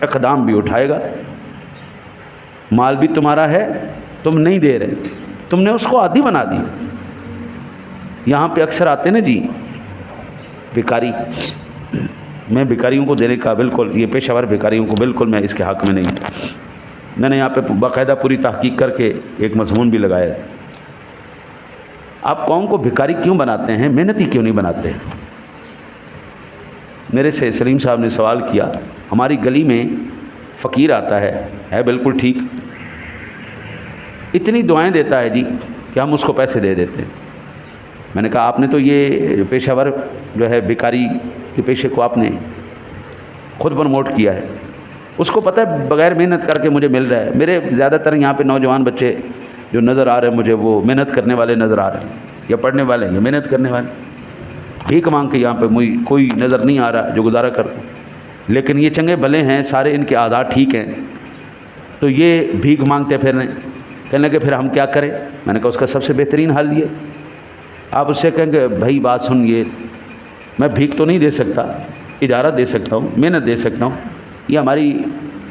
اقدام بھی اٹھائے گا، مال بھی تمہارا ہے تم نہیں دے رہے، تم نے اس کو عادی بنا دیا۔ یہاں پہ اکثر آتے نا جی بیکاری، میں بیکاریوں کو دینے کا بالکل، یہ پیشہ ور بیکاریوں کو بالکل میں اس کے حق میں نہیں، میں نے یہاں پہ باقاعدہ پوری تحقیق کر کے ایک مضمون بھی لگایا ہے۔ آپ قوم کو بھکاری کیوں بناتے ہیں، محنتی کیوں نہیں بناتے؟ میرے سے سلیم صاحب نے سوال کیا، ہماری گلی میں فقیر آتا ہے بالکل ٹھیک، اتنی دعائیں دیتا ہے جی کہ ہم اس کو پیسے دے دیتے ہیں۔ میں نے کہا آپ نے تو یہ پیشہ ور جو ہے بیکاری کے پیشے کو آپ نے خود پروموٹ کیا ہے، اس کو پتہ ہے بغیر محنت کر کے مجھے مل رہا ہے۔ میرے زیادہ تر یہاں پہ نوجوان بچے جو نظر آ رہے ہیں مجھے وہ محنت کرنے والے نظر آ رہے ہیں، یا پڑھنے والے ہیں یا محنت کرنے والے، بھیک مانگ کے یہاں پہ مجھے کوئی نظر نہیں آ رہا جو گزارا کرتا۔ لیکن یہ چنگے بھلے ہیں، سارے ان کے عادات ٹھیک ہیں، تو یہ بھیک مانگتے پھر رہے ہیں۔ کہنے لگے پھر ہم کیا کریں؟ میں نے کہا اس کا سب سے بہترین حل یہ، آپ اس سے کہیں کہ بھائی بات سن، یہ میں بھیک تو نہیں دے سکتا، اجارہ دے سکتا ہوں، محنت دے سکتا ہوں، یہ ہماری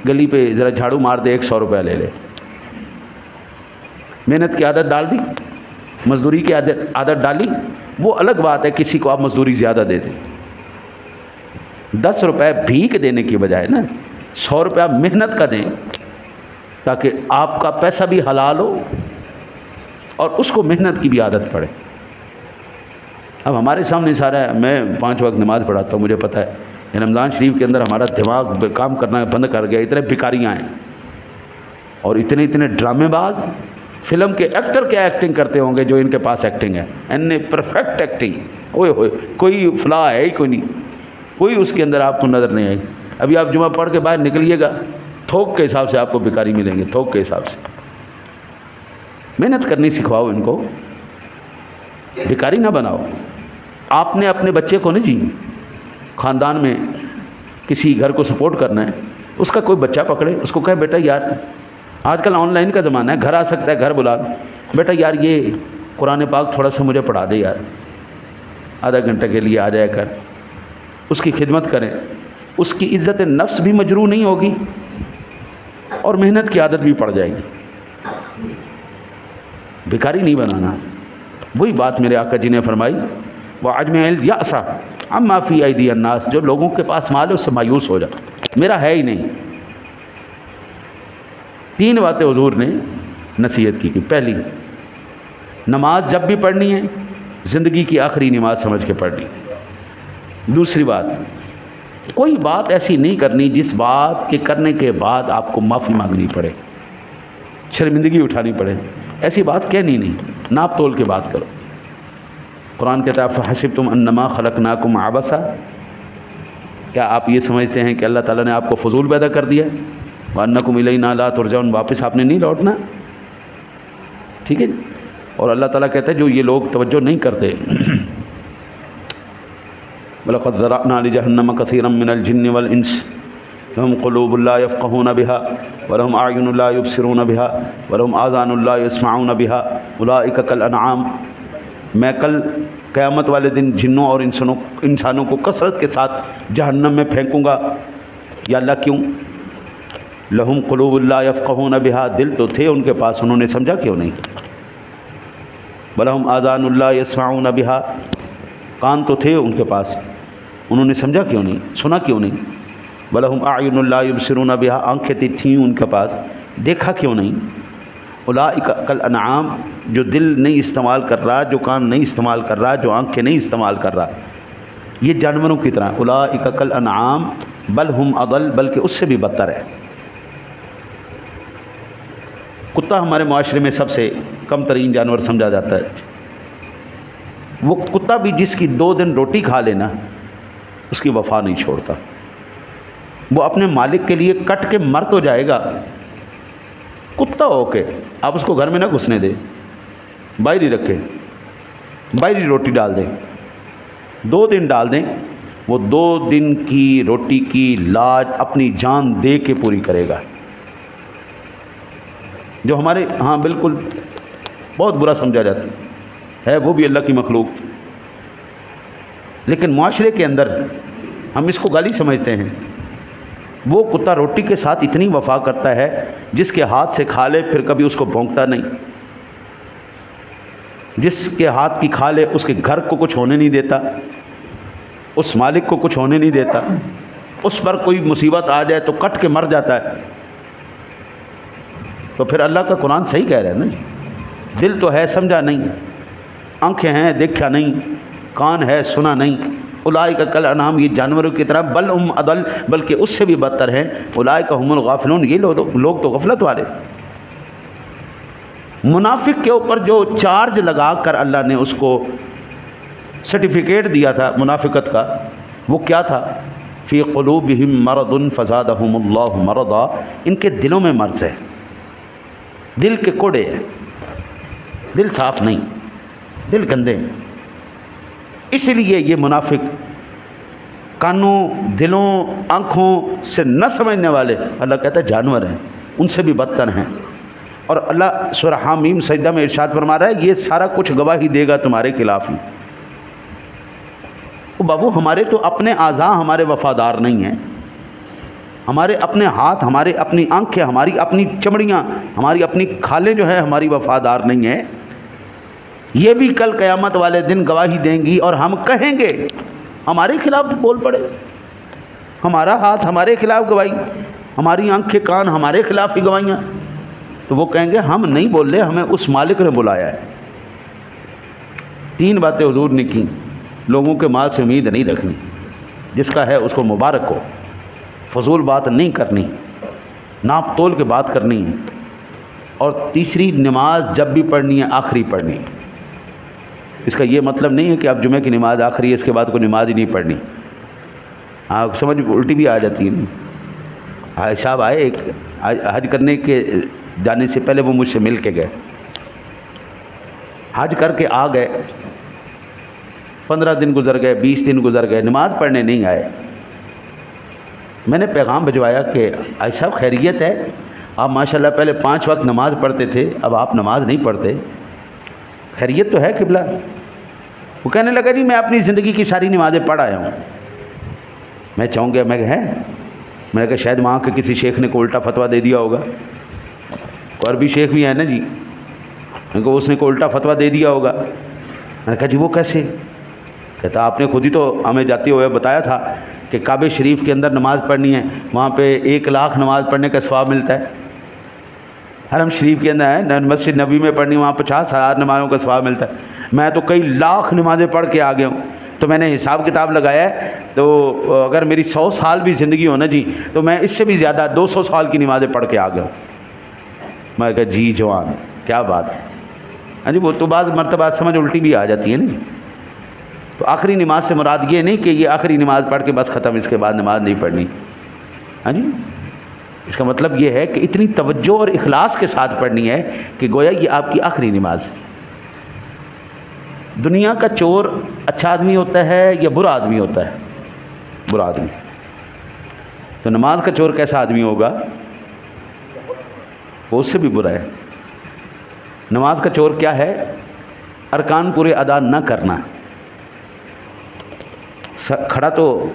گلی پہ ذرا جھاڑو مار دے، 100 روپیہ لے لے۔ محنت کی عادت ڈال دی، مزدوری کی عادت ڈالی، وہ الگ بات ہے کسی کو آپ مزدوری زیادہ دے دیں، 10 روپے بھیک دینے کی بجائے نا 100 روپیہ محنت کا دیں، تاکہ آپ کا پیسہ بھی حلال ہو اور اس کو محنت کی بھی عادت پڑے۔ اب ہمارے سامنے سارا ہے، میں 5 وقت نماز پڑھاتا ہوں، مجھے پتہ ہے رمضان شریف کے اندر ہمارا دماغ کام کرنا بند کر گیا، اتنے بھکاریاں ہیں اور اتنے ڈرامے باز، فلم کے ایکٹر کیا ایکٹنگ کرتے ہوں گے جو ان کے پاس ایکٹنگ ہے، ان پرفیکٹ ایکٹنگ، اوئے ہوئے، کوئی فلاح ہے ہی کوئی نہیں، کوئی اس کے اندر آپ کو نظر نہیں آئے گی۔ ابھی آپ جمعہ پڑھ کے باہر نکلیے گا، تھوک کے حساب سے آپ کو بھکاری ملیں گے، تھوک کے حساب سے۔ محنت کرنی سکھواؤ ان کو، بھکاری نہ بناؤ۔ آپ نے اپنے بچے کو نہیں جی خاندان میں کسی گھر کو سپورٹ کرنا ہے، اس کا کوئی بچہ پکڑے، اس کو کہے بیٹا یار آج کل آن لائن کا زمانہ ہے، گھر آ سکتا ہے، گھر بلا لو، بیٹا یار یہ قرآن پاک تھوڑا سا مجھے پڑھا دے یار، آدھا گھنٹے کے لیے آ جائے کر، اس کی خدمت کریں، اس کی عزت نفس بھی مجروح نہیں ہوگی اور محنت کی عادت بھی پڑ جائے گی۔ بھکاری نہیں بنانا۔ وہی بات میرے آقا جی نے فرمائی، وَأَجْمِعِ الْيَأْسَ عَمَّا فِي أَيْدِي النَّاسِ، جو لوگوں کے پاس مال ہے اس سے مایوس ہو جا، میرا ہے ہی نہیں۔ 3 باتیں حضور نے نصیحت کی۔ پہلی، نماز جب بھی پڑھنی ہے زندگی کی آخری نماز سمجھ کے پڑھنی۔ دوسری بات، کوئی بات ایسی نہیں کرنی جس بات کے کرنے کے بعد آپ کو معافی مانگنی پڑے، شرمندگی اٹھانی پڑے، ایسی بات کہنی نہیں، ناپ تول کے بات کرو۔ قرآن کہتا ہے فَحَسِبْتُمْ أَنَّمَا خَلَقْنَاكُمْ عَبَثًا، کیا آپ یہ سمجھتے ہیں کہ اللہ تعالیٰ نے آپ کو فضول پیدا کر دیا؟ وَأَنَّكُمْ إِلَيْنَا لَا تُرْجَعُونَ، واپس آپ نے نہیں لوٹنا، ٹھیک ہے۔ اور اللہ تعالیٰ کہتا ہے جو یہ لوگ توجہ نہیں کرتے، وَلَقَدْ ذَرَأْنَا لِجَهَنَّمَ كَثِيرًا مِّنَ الْجِنِّ وَالْإِنسِ لَهُمْ قُلُوبٌ لَّا يَفْقَهُونَ بِهَا وَلَهُمْ أَعْيُنٌ لَّا يُبْصِرُونَ بِهَا وَلَهُمْ آذَانٌ لَّا يَسْمَعُونَ بِهَا أُولَٰئِكَ كَالْأَنْعَامِ۔ میں کل قیامت والے دن جنوں اور انسانوں کو کثرت کے ساتھ جہنم میں پھینکوں گا۔ یا اللہ کیوں؟ لہم قلوب لا یفقہون بہا، دل تو تھے ان کے پاس، انہوں نے سمجھا کیوں نہیں؟ ولہم آذان لا یسمعون بہا، کان تو تھے ان کے پاس، انہوں نے سمجھا کیوں نہیں، سنا کیوں نہیں؟ ولہم اعین لا یبصرون بہا، آنکھیں تھیں ان کے پاس، دیکھا کیوں نہیں؟ اولئک کالانعام، جو دل نہیں استعمال کر رہا، جو کان نہیں استعمال کر رہا، جو آنکھیں نہیں استعمال کر رہا، یہ جانوروں کی طرح، اولئک کالانعام بل ہم اضل، بلکہ اس سے بھی بدتر ہے۔ کتا ہمارے معاشرے میں سب سے کم ترین جانور سمجھا جاتا ہے۔ وہ کتا بھی جس کی 2 دن روٹی کھا لینا اس کی وفا نہیں چھوڑتا، وہ اپنے مالک کے لیے کٹ کے مر تو جائے گا، کتا ہو کے آپ اس کو گھر میں نہ گھسنے دیں، باہر ہی رکھیں، باہر ہی روٹی ڈال دیں، 2 دن ڈال دیں، وہ 2 دن کی روٹی کی لاج اپنی جان دے کے پوری کرے گا۔ جو ہمارے ہاں بالکل بہت برا سمجھا جاتا ہے، وہ بھی اللہ کی مخلوق، لیکن معاشرے کے اندر ہم اس کو گالی سمجھتے ہیں۔ وہ کتا روٹی کے ساتھ اتنی وفا کرتا ہے، جس کے ہاتھ سے کھا لے پھر کبھی اس کو بھونکتا نہیں، جس کے ہاتھ کی کھا لے اس کے گھر کو کچھ ہونے نہیں دیتا، اس مالک کو کچھ ہونے نہیں دیتا، اس پر کوئی مصیبت آ جائے تو کٹ کے مر جاتا ہے۔ تو پھر اللہ کا قرآن صحیح کہہ رہا ہے نا، دل تو ہے سمجھا نہیں، آنکھیں ہیں دیکھا نہیں، کان ہے سنا نہیں، اولئک کالانعام، یہ جانوروں کی طرح، بل ہم اضل، بلکہ اس سے بھی بدتر ہیں، اولئک هم الغافلون، یہ لوگ تو غفلت والے۔ منافق کے اوپر جو چارج لگا کر اللہ نے اس کو سرٹیفکیٹ دیا تھا منافقت کا، وہ کیا تھا؟ فی قلوبہم مرض فزادہم اللہ مرضا، ان کے دلوں میں مرض ہے، دل کے کوڑے ہیں، دل صاف نہیں، دل گندے ہیں، اس لیے یہ منافق کانوں، دلوں، آنکھوں سے نہ سمجھنے والے، اللہ کہتا ہے جانور ہیں، ان سے بھی بدتر ہیں۔ اور اللہ سورہ حامیم سجدہ میں ارشاد فرما رہا ہے یہ سارا کچھ گواہی دے گا تمہارے خلاف ہی۔ بابو ہمارے تو اپنے اعضاء ہمارے وفادار نہیں ہیں، ہمارے اپنے ہاتھ، ہمارے اپنی آنکھیں، ہماری اپنی چمڑیاں، ہماری اپنی کھالیں جو ہیں ہماری وفادار نہیں ہیں۔ یہ بھی کل قیامت والے دن گواہی دیں گی اور ہم کہیں گے ہمارے خلاف بول پڑے، ہمارا ہاتھ ہمارے خلاف گواہی، ہماری آنکھیں کان ہمارے خلاف ہی گواہیاں۔ تو وہ کہیں گے ہم نہیں بول رہے، ہمیں اس مالک نے بلایا ہے۔ 3 باتیں حضور نے کی، لوگوں کے مال سے امید نہیں رکھنی، جس کا ہے اس کو مبارک ہو، فضول بات نہیں کرنی، ناپ تول کے بات کرنی ہے، اور تیسری نماز جب بھی پڑھنی ہے آخری پڑھنی ہے۔ اس کا یہ مطلب نہیں ہے کہ اب جمعہ کی نماز آخری ہے اس کے بعد کوئی نماز ہی نہیں پڑھنی۔ ہاں سمجھ الٹی بھی آ جاتی ہے۔ حاجی صاحب آئے ایک حج کرنے کے جانے سے پہلے وہ مجھ سے مل کے گئے، حج کر کے آ گئے، 15 دن گزر گئے، 20 دن گزر گئے، نماز پڑھنے نہیں آئے۔ میں نے پیغام بھجوایا کہ حاجی صاحب خیریت ہے؟ آپ ماشاءاللہ پہلے 5 وقت نماز پڑھتے تھے، اب آپ نماز نہیں پڑھتے، خیریت تو ہے قبلہ؟ وہ کہنے لگا جی میں اپنی زندگی کی ساری نمازیں پڑھ آیا ہوں۔ میں چونک گیا، میں نے کہا شاید وہاں کے کسی شیخ نے کو الٹا فتویٰ دے دیا ہوگا، اور بھی شیخ بھی ہیں نا جی، میں کہا اس نے کو الٹا فتویٰ دے دیا ہوگا۔ میں نے کہا جی وہ کیسے؟ کہتا آپ نے خود ہی تو ہمیں جاتے ہوئے بتایا تھا کہ کعبہ شریف کے اندر نماز پڑھنی ہے، وہاں پہ 1 لاکھ نماز پڑھنے کا ثواب ملتا ہے۔ حرم شریف کے اندر ہے مسجد نبی میں پڑھنی، وہاں 50,000 نمازوں کا ثواب ملتا ہے۔ میں تو کئی لاکھ نمازیں پڑھ کے آ گیا ہوں، تو میں نے حساب کتاب لگایا ہے، تو اگر میری 100 سال بھی زندگی ہو نا جی تو میں اس سے بھی زیادہ 200 سال کی نمازیں پڑھ کے آ گیا ہوں۔ میں کہا جی جوان کیا بات ہے۔ ہاں جی وہ تو بعض مرتبہ سمجھ الٹی بھی آ جاتی ہے نا۔ تو آخری نماز سے مراد یہ نہیں کہ یہ آخری نماز پڑھ کے بس ختم، اس کے بعد نماز نہیں پڑھنی۔ ہاں جی اس کا مطلب یہ ہے کہ اتنی توجہ اور اخلاص کے ساتھ پڑھنی ہے کہ گویا یہ آپ کی آخری نماز ہے۔ دنیا کا چور اچھا آدمی ہوتا ہے یا برا آدمی ہوتا ہے؟ برا آدمی۔ تو نماز کا چور کیسا آدمی ہوگا؟ وہ اس سے بھی برا ہے۔ نماز کا چور کیا ہے؟ ارکان پورے ادا نہ کرنا، کھڑا تو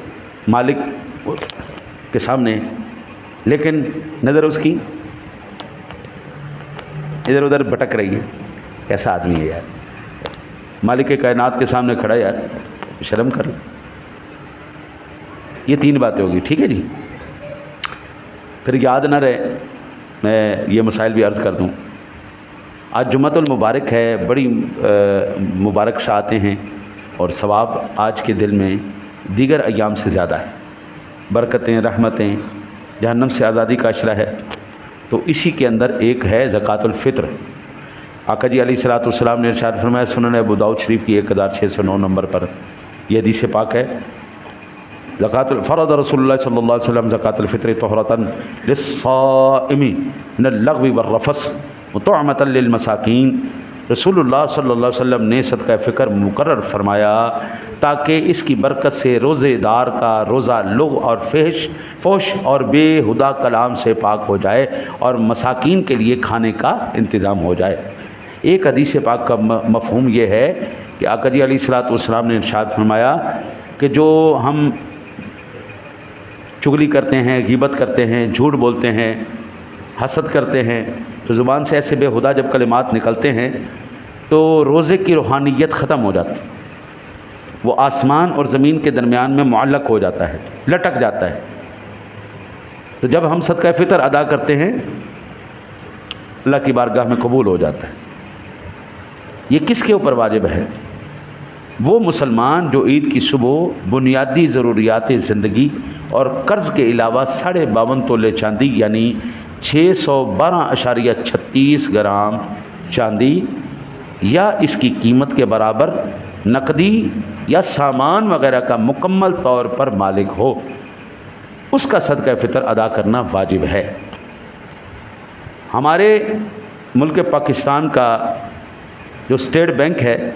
مالک کے سامنے لیکن نظر اس کی ادھر ادھر بھٹک رہی ہے۔ کیسا آدمی ہے یار، مالک کائنات کے سامنے کھڑا یار، شرم کر لو۔ یہ 3 باتیں ہوگی، ٹھیک ہے جی۔ پھر یاد نہ رہے میں یہ مسائل بھی عرض کر دوں۔ آج جمعۃ المبارک ہے، بڑی مبارک ساعتیں ہیں، اور ثواب آج کے دل میں دیگر ایام سے زیادہ ہے، برکتیں، رحمتیں، جہنم سے آزادی کا عشرہ ہے۔ تو اسی کے اندر ایک ہے زکوٰۃ الفطر۔ آقا جی علیہ الصلوۃ والسلام نے ارشاد فرمایا، سنن ابو داؤد شریف کی 1609 نمبر پر یہ حدیث پاک ہے، فرض رسول اللہ صلی اللہ علیہ وسلم زکوٰۃ الفطر طہرۃ للصائم من اللغو والرفث وطعمۃ للمساکین۔ رسول اللہ صلی اللہ علیہ وسلم نے صدقہ فطر مقرر فرمایا تاکہ اس کی برکت سے روزے دار کا روزہ لغو اور فحش اور بے ہدا کلام سے پاک ہو جائے اور مساکین کے لیے کھانے کا انتظام ہو جائے۔ ایک حدیث پاک کا مفہوم یہ ہے کہ آقا جی علیہ الصلوۃ والسلام نے ارشاد فرمایا کہ جو ہم چغلی کرتے ہیں، غیبت کرتے ہیں، جھوٹ بولتے ہیں، حسد کرتے ہیں، تو زبان سے ایسے بے ہدا جب کلمات نکلتے ہیں تو روزے کی روحانیت ختم ہو جاتی، وہ آسمان اور زمین کے درمیان میں معلق ہو جاتا ہے، لٹک جاتا ہے۔ تو جب ہم صدقہ فطر ادا کرتے ہیں اللہ کی بارگاہ میں قبول ہو جاتا ہے۔ یہ کس کے اوپر واجب ہے؟ وہ مسلمان جو عید کی صبح بنیادی ضروریات زندگی اور قرض کے علاوہ 52.5 تولے چاندی یعنی 612.36 گرام چاندی یا اس کی قیمت کے برابر نقدی یا سامان وغیرہ کا مکمل طور پر مالک ہو، اس کا صدقہ فطر ادا کرنا واجب ہے۔ ہمارے ملک پاکستان کا جو اسٹیٹ بینک ہے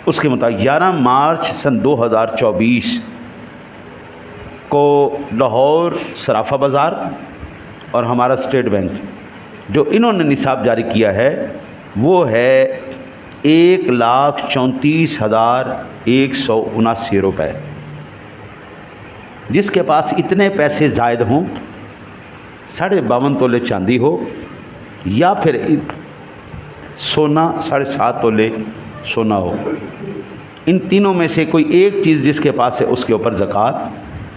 اس کے مطابق 11 مارچ سن 2024 کو لاہور صرافہ بازار اور ہمارا اسٹیٹ بینک جو انہوں نے نصاب جاری کیا ہے وہ ہے 1,34,179 روپے۔ جس کے پاس اتنے پیسے زائد ہوں، 52.5 تولے چاندی ہو یا پھر سونا 7.5 تولے سونا ہو، ان تینوں میں سے کوئی ایک چیز جس کے پاس ہے اس کے اوپر زکوٰۃ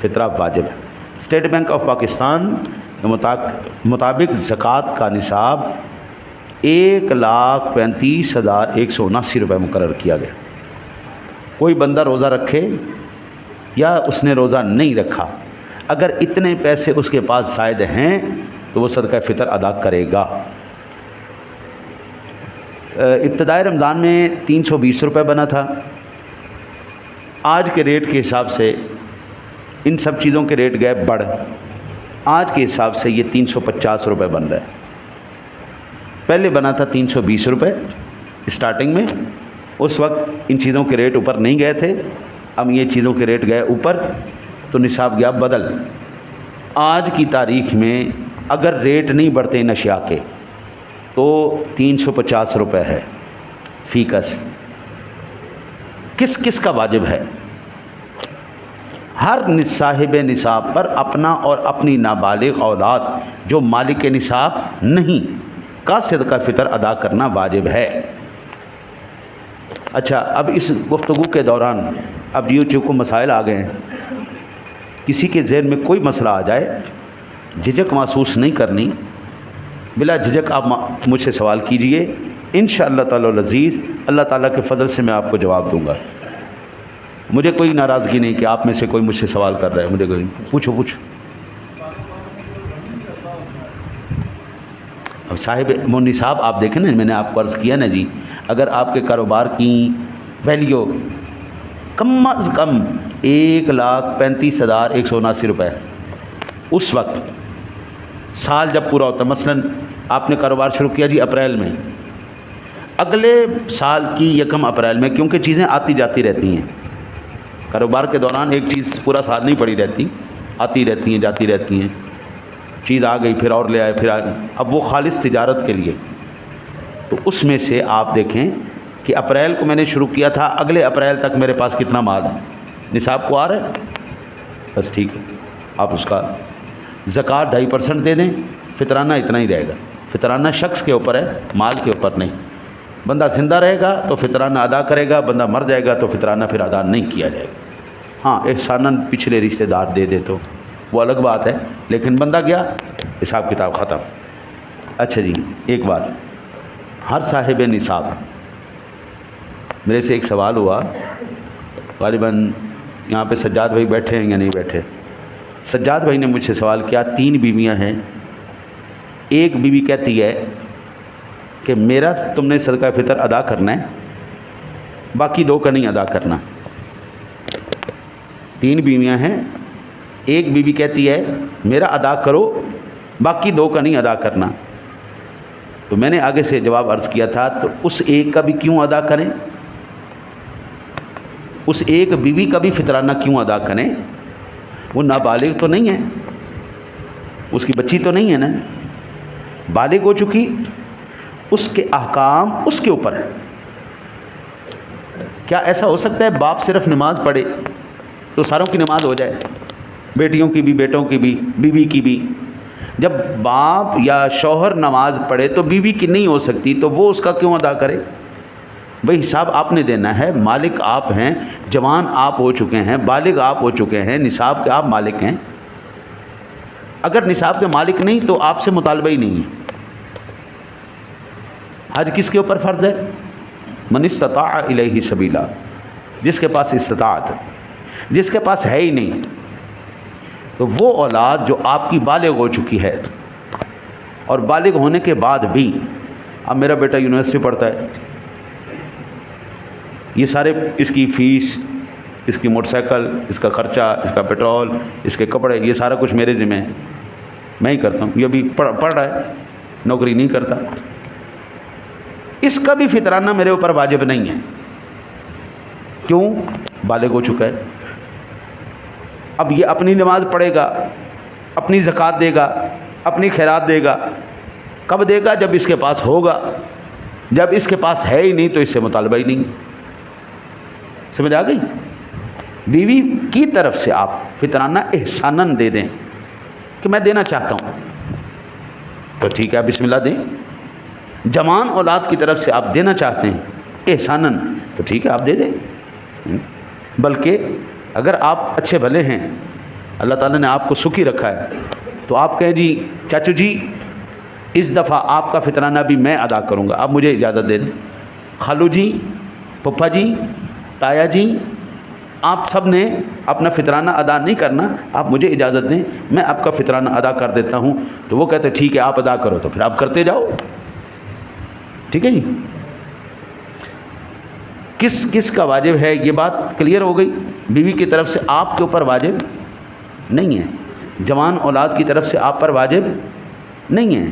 فطرہ واجب ہے۔ اسٹیٹ بینک آف پاکستان کے مطابق زکوٰۃ کا نصاب 1,35,179 روپے مقرر کیا گیا۔ کوئی بندہ روزہ رکھے یا اس نے روزہ نہیں رکھا، اگر اتنے پیسے اس کے پاس زائد ہیں تو وہ صدقہ فطر ادا کرے گا۔ ابتدائی رمضان میں 320 روپے بنا تھا، آج کے ریٹ کے حساب سے ان سب چیزوں کے ریٹ گئے بڑھ، آج کے حساب سے یہ 350 روپے بن رہا ہے۔ پہلے بنا تھا 320 روپے اسٹارٹنگ میں، اس وقت ان چیزوں کے ریٹ اوپر نہیں گئے تھے، اب یہ چیزوں کے ریٹ گئے اوپر تو نصاب گیا بدل۔ آج کی تاریخ میں اگر ریٹ نہیں بڑھتے ان اشیاء کے تو 350 روپے ہے فی کس۔ کس کس کا واجب ہے؟ ہر صاحب نصاب پر اپنا اور اپنی نابالغ اولاد جو مالک نصاب نہیں کا صدقہ فطر ادا کرنا واجب ہے۔ اچھا، اب اس گفتگو کے دوران اب یوٹیوب کو مسائل آ گئے ہیں، کسی کے ذہن میں کوئی مسئلہ آ جائے جھجک محسوس نہیں کرنی، بلا جھجک آپ مجھ سے سوال کیجئے، انشاءاللہ تعالی العزیز اللہ تعالیٰ کے فضل سے میں آپ کو جواب دوں گا۔ مجھے کوئی ناراضگی نہیں کہ آپ میں سے کوئی مجھ سے سوال کر رہا ہے، مجھے کوئی پوچھو۔ اب صاحب نصاب آپ دیکھیں نا، میں نے آپ کو عرض کیا نا جی، اگر آپ کے کاروبار کی ویلیو کم از کم 1,35,179 روپے اس وقت سال جب پورا ہوتا، مثلا آپ نے کاروبار شروع کیا جی اپریل میں، اگلے سال کی 1 اپریل میں، کیونکہ چیزیں آتی جاتی رہتی ہیں، کاروبار کے دوران ایک چیز پورا سال نہیں پڑی رہتی، آتی رہتی ہیں جاتی رہتی ہیں، چیز آ گئی پھر اور لے آئے پھر اب وہ خالص تجارت کے لیے، تو اس میں سے آپ دیکھیں کہ اپریل کو میں نے شروع کیا تھا، اگلے اپریل تک میرے پاس کتنا مال ہے، نصاب کو آ رہا ہے، بس ٹھیک ہے، آپ اس کا زکوٰۃ 2.5% دے دیں، فطرانہ اتنا ہی رہے گا۔ فطرانہ شخص کے اوپر ہے، مال کے اوپر نہیں۔ بندہ زندہ رہے گا تو فطرانہ ادا کرے گا، بندہ مر جائے گا تو فطرانہ پھر ادا نہیں کیا جائے گا۔ ہاں احساناً پچھلے رشتہ دار دے دے تو وہ الگ بات ہے، لیکن بندہ گیا، حساب کتاب ختم۔ اچھا جی، ایک بات، ہر صاحب نصاب، میرے سے ایک سوال ہوا، غالباً یہاں پہ سجاد بھائی بیٹھے ہیں یا نہیں بیٹھے، سجاد بھائی نے مجھ سے سوال کیا، 3 بیویاں ہیں، ایک بیوی کہتی ہے کہ میرا تم نے صدقہ فطر ادا کرنا ہے، باقی 2 کا نہیں ادا کرنا۔ 3 بیویاں ہیں، ایک بیوی کہتی ہے میرا ادا کرو، باقی 2 کا نہیں ادا کرنا۔ تو میں نے آگے سے جواب عرض کیا تھا، تو اس ایک کا بھی کیوں ادا کریں، اس ایک بیوی کا بھی فطرانہ کیوں ادا کریں؟ وہ نابالغ تو نہیں ہے، اس کی بچی تو نہیں ہے نا، بالغ ہو چکی، اس کے احکام اس کے اوپر ہے۔ کیا ایسا ہو سکتا ہے باپ صرف نماز پڑھے تو ساروں کی نماز ہو جائے، بیٹیوں کی بھی، بیٹوں کی بھی، بیوی کی بھی؟ جب باپ یا شوہر نماز پڑھے تو بیوی کی نہیں ہو سکتی، تو وہ اس کا کیوں ادا کرے؟ بھئی حساب آپ نے دینا ہے، مالک آپ ہیں، جوان آپ ہو چکے ہیں، بالغ آپ ہو چکے ہیں، نصاب کے آپ مالک ہیں۔ اگر نصاب کے مالک نہیں تو آپ سے مطالبہ ہی نہیں ہے۔ حج کس کے اوپر فرض ہے؟ من استطاع الیہ سبیلا، جس کے پاس استطاعت ہے۔ جس کے پاس ہے ہی نہیں تو وہ اولاد جو آپ کی بالغ ہو چکی ہے، اور بالغ ہونے کے بعد بھی، اب میرا بیٹا یونیورسٹی پڑھتا ہے، یہ سارے اس کی فیس، اس کی موٹر سائیکل، اس کا خرچہ، اس کا پیٹرول، اس کے کپڑے، یہ سارا کچھ میرے ذمہ ہے، میں ہی کرتا ہوں۔ یہ ابھی پڑھ رہا ہے، نوکری نہیں کرتا، اس کا بھی فطرانہ میرے اوپر واجب نہیں ہے۔ کیوں؟ بالغ ہو چکا ہے. اب یہ اپنی نماز پڑھے گا، اپنی زکوٰۃ دے گا، اپنی خیرات دے گا. کب دے گا؟ جب اس کے پاس ہوگا. جب اس کے پاس ہے ہی نہیں تو اس سے مطالبہ ہی نہیں. سمجھ آ گئی؟ بیوی کی طرف سے آپ فطرانہ احساناً دے دیں کہ میں دینا چاہتا ہوں تو ٹھیک ہے، بسم اللہ دیں. جوان اولاد کی طرف سے آپ دینا چاہتے ہیں احساناً تو ٹھیک ہے، آپ دے دیں. بلکہ اگر آپ اچھے بھلے ہیں، اللہ تعالیٰ نے آپ کو سکھی رکھا ہے، تو آپ کہیں جی چاچو جی اس دفعہ آپ کا فطرانہ بھی میں ادا کروں گا، آپ مجھے اجازت دے دیں. خالو جی، پھپھا جی، تایا جی، آپ سب نے اپنا فطرانہ ادا نہیں کرنا، آپ مجھے اجازت دیں، میں آپ کا فطرانہ ادا کر دیتا ہوں. تو وہ کہتے ہیں ٹھیک ہے آپ ادا کرو، تو پھر آپ کرتے جاؤ. ٹھیک ہے جی. کس کس کا واجب ہے یہ بات کلیئر ہو گئی. بیوی کی طرف سے آپ کے اوپر واجب نہیں ہے، جوان اولاد کی طرف سے آپ پر واجب نہیں ہے.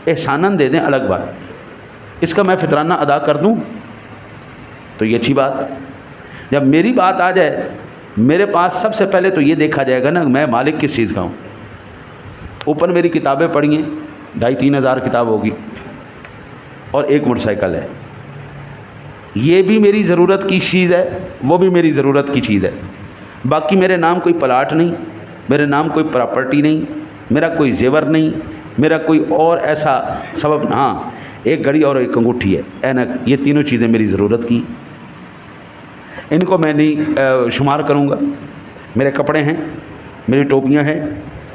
احساناً دے دیں الگ بات. اس کا میں فطرانہ ادا کر دوں تو یہ اچھی بات. جب میری بات آ جائے، میرے پاس سب سے پہلے تو یہ دیکھا جائے گا نا میں مالک کس چیز کا ہوں. اوپر میری کتابیں پڑھی ہیں، 2,500-3,000 ہزار کتاب ہوگی، اور ایک موٹر سائیکل ہے. یہ بھی میری ضرورت کی چیز ہے، وہ بھی میری ضرورت کی چیز ہے. باقی میرے نام کوئی پلاٹ نہیں، میرے نام کوئی پراپرٹی نہیں، میرا کوئی زیور نہیں، میرا کوئی اور ایسا سبب. ہاں ایک گھڑی اور ایک انگوٹھی ہے، اینک، یہ تینوں چیزیں میری ضرورت کی. ان کو میں نہیں شمار کروں گا. میرے کپڑے ہیں، میری ٹوپیاں ہیں،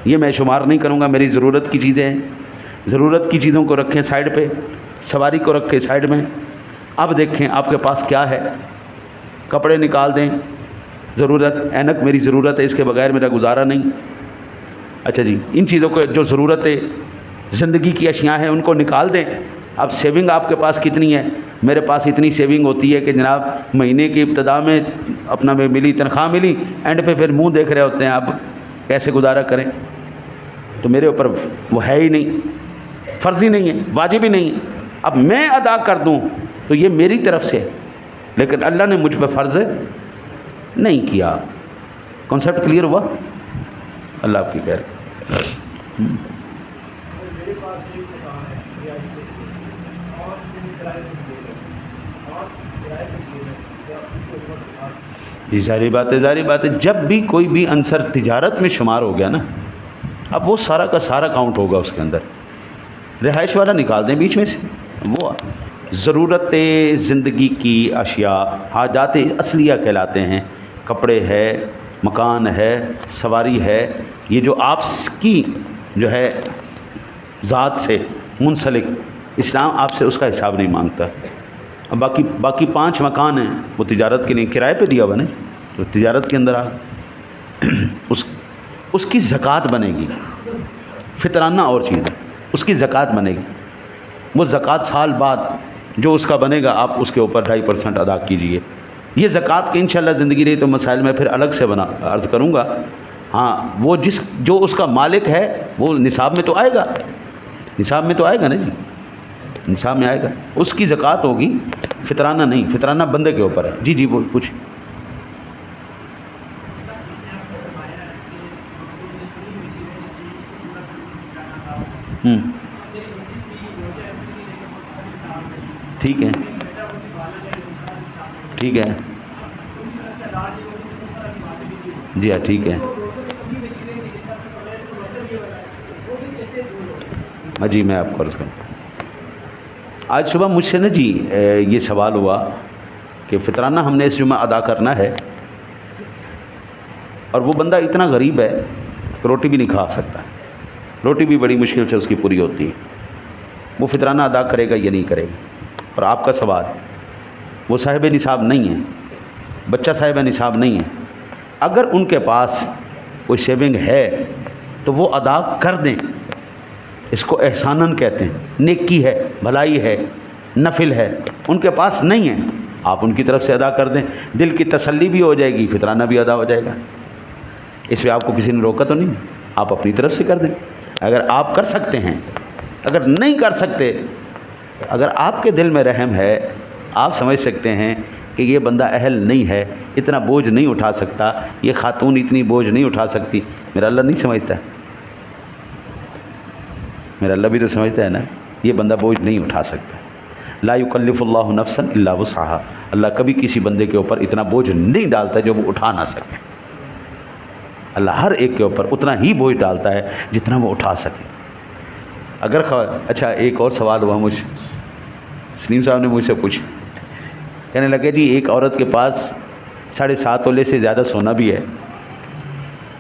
یہ میں شمار نہیں کروں گا، میری ضرورت کی چیزیں ہیں. ضرورت کی چیزوں کو رکھیں سائڈ پہ، سواری کو رکھیں سائڈ میں. اب دیکھیں آپ کے پاس کیا ہے. کپڑے نکال دیں، ضرورت. اینک میری ضرورت ہے، اس کے بغیر میرا گزارا نہیں. اچھا جی، ان چیزوں کو جو ضرورت ہے زندگی کی اشیاء ہیں ان کو نکال دیں. اب سیونگ آپ کے پاس کتنی ہے؟ میرے پاس اتنی سیونگ ہوتی ہے کہ جناب مہینے کی ابتدا میں اپنا میں ملی تنخواہ ملی، اینڈ پہ پھر منہ دیکھ رہے ہوتے ہیں اب کیسے گزارا کریں. تو میرے اوپر وہ ہے ہی نہیں، فرض ہی نہیں ہے، واجب ہی نہیں ہے. اب میں ادا کر دوں تو یہ میری طرف سے ہے، لیکن اللہ نے مجھ پہ فرض نہیں کیا. کانسیپٹ کلیئر ہوا؟ اللہ آپ کی خیر. جی ظاہری بات ہے، ظاہری بات ہے. جب بھی کوئی بھی عنصر تجارت میں شمار ہو گیا نا، اب وہ سارا کا سارا کاؤنٹ ہوگا اس کے اندر. رہائش والا نکال دیں بیچ میں سے. وہ ضرورت زندگی کی اشیاء حاجات اصلیہ کہلاتے ہیں. کپڑے ہے، مکان ہے، سواری ہے، یہ جو آپ کی جو ہے ذات سے منسلک، اسلام آپ سے اس کا حساب نہیں مانگتا. اب باقی 5 مکان ہیں وہ تجارت کے لیے کرائے پہ دیا ہوا نہیں، تو تجارت کے اندر اس کی زکوٰۃ بنے گی. فطرانہ اور چیز ہے، اس کی زکوٰۃ بنے گی. وہ زکوٰۃ سال بعد جو اس کا بنے گا آپ اس کے اوپر 2.5% ادا کیجئے. یہ زکوٰۃ کے انشاءاللہ زندگی رہی تو مسائل میں پھر الگ سے عرض کروں گا. ہاں وہ جو اس کا مالک ہے وہ نصاب میں تو آئے گا، نصاب میں تو آئے گا نا جی، نصاب میں آئے گا. اس کی زکوٰۃ ہوگی، فطرانہ نہیں. فطرانہ بندے کے اوپر ہے. جی جی وہ کچھ ٹھیک ہے، ٹھیک ہے. جی ہاں ٹھیک ہے. ہاں جی میں آپ کو عرض کروں. آج صبح مجھ سے نا جی یہ سوال ہوا کہ فطرانہ ہم نے اس جمعہ ادا کرنا ہے، اور وہ بندہ اتنا غریب ہے کہ روٹی بھی نہیں کھا سکتا. روٹی بھی بڑی مشکل سے اس کی پوری ہوتی ہے. وہ فطرانہ ادا کرے گا یا نہیں کرے گا؟ اور آپ کا سوال، وہ صاحب نصاب نہیں ہے، بچہ صاحب نصاب نہیں ہے. اگر ان کے پاس کوئی سیونگ ہے تو وہ ادا کر دیں. اس کو احساناً کہتے ہیں، نیکی ہے، بھلائی ہے، نفل ہے. ان کے پاس نہیں ہے، آپ ان کی طرف سے ادا کر دیں. دل کی تسلی بھی ہو جائے گی، فطرانہ بھی ادا ہو جائے گا. اس پہ آپ کو کسی نے روکا تو نہیں، آپ اپنی طرف سے کر دیں اگر آپ کر سکتے ہیں. اگر نہیں کر سکتے، اگر آپ کے دل میں رحم ہے، آپ سمجھ سکتے ہیں کہ یہ بندہ اہل نہیں ہے، اتنا بوجھ نہیں اٹھا سکتا، یہ خاتون اتنی بوجھ نہیں اٹھا سکتی، میرا اللہ نہیں سمجھتا ہے؟ میرا اللہ بھی تو سمجھتا ہے نا، یہ بندہ بوجھ نہیں اٹھا سکتا۔ لا یکلف اللہ نفسا الا وسعہا، اللہ کبھی کسی بندے کے اوپر اتنا بوجھ نہیں ڈالتا جو وہ اٹھا نہ سکے۔ اللہ ہر ایک کے اوپر اتنا ہی بوجھ ڈالتا ہے جتنا وہ اٹھا سکے۔ اگر اچھا ایک اور سوال ہوا مجھ سے، سلیم صاحب نے مجھ سے پوچھا، کہنے لگے جی ایک عورت کے پاس 7.5 تولے سے زیادہ سونا بھی ہے،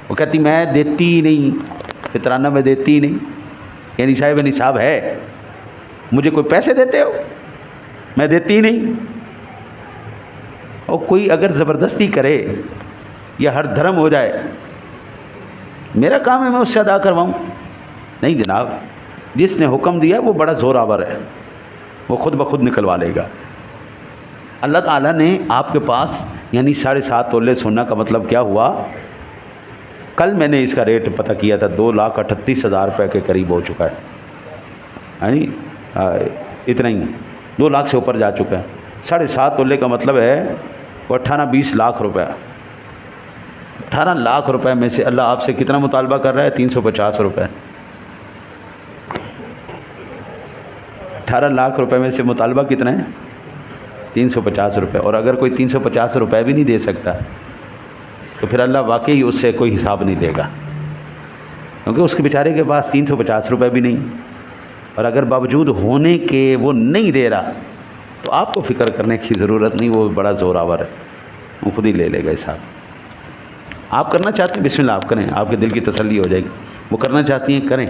وہ کہتی میں دیتی ہی نہیں، فطرانہ میں دیتی ہی نہیں، یعنی صاحب نصاب ہے، مجھے کوئی پیسے دیتے ہو؟ میں دیتی ہی نہیں۔ اور کوئی اگر زبردستی کرے یا ہر دھرم ہو جائے، میرا کام ہے میں اس سے ادا کرواؤں؟ نہیں جناب، جس نے حکم دیا وہ بڑا زور آور ہے، وہ خود بخود نکلوا لے گا۔ اللہ تعالیٰ نے آپ کے پاس یعنی 7.5 تولے سونا کا مطلب کیا ہوا؟ کل میں نے اس کا ریٹ پتہ کیا تھا، 2,38,000 روپے کے قریب ہو چکا ہے، یعنی اتنا ہی 2 لاکھ سے اوپر جا چکا ہے۔ 7.5 تولے کا مطلب ہے وہ 18-20 لاکھ روپے۔ 18 لاکھ روپے میں سے اللہ آپ سے کتنا مطالبہ کر رہا ہے؟ 350 روپے۔ 18 لاکھ روپے میں سے مطالبہ کتنا ہے؟ 350 روپے۔ اور اگر کوئی 350 روپے بھی نہیں دے سکتا تو پھر اللہ واقعی اس سے کوئی حساب نہیں دے گا، کیونکہ اس کے بیچارے کے پاس 350 روپے بھی نہیں، اور اگر باوجود ہونے کے وہ نہیں دے رہا تو آپ کو فکر کرنے کی ضرورت نہیں، وہ بڑا زور آور ہے، وہ خود ہی لے لے گا حساب۔ آپ کرنا چاہتے ہیں بسم اللہ آپ کریں، آپ کے دل کی تسلی ہو جائے گی، وہ کرنا چاہتی ہیں کریں،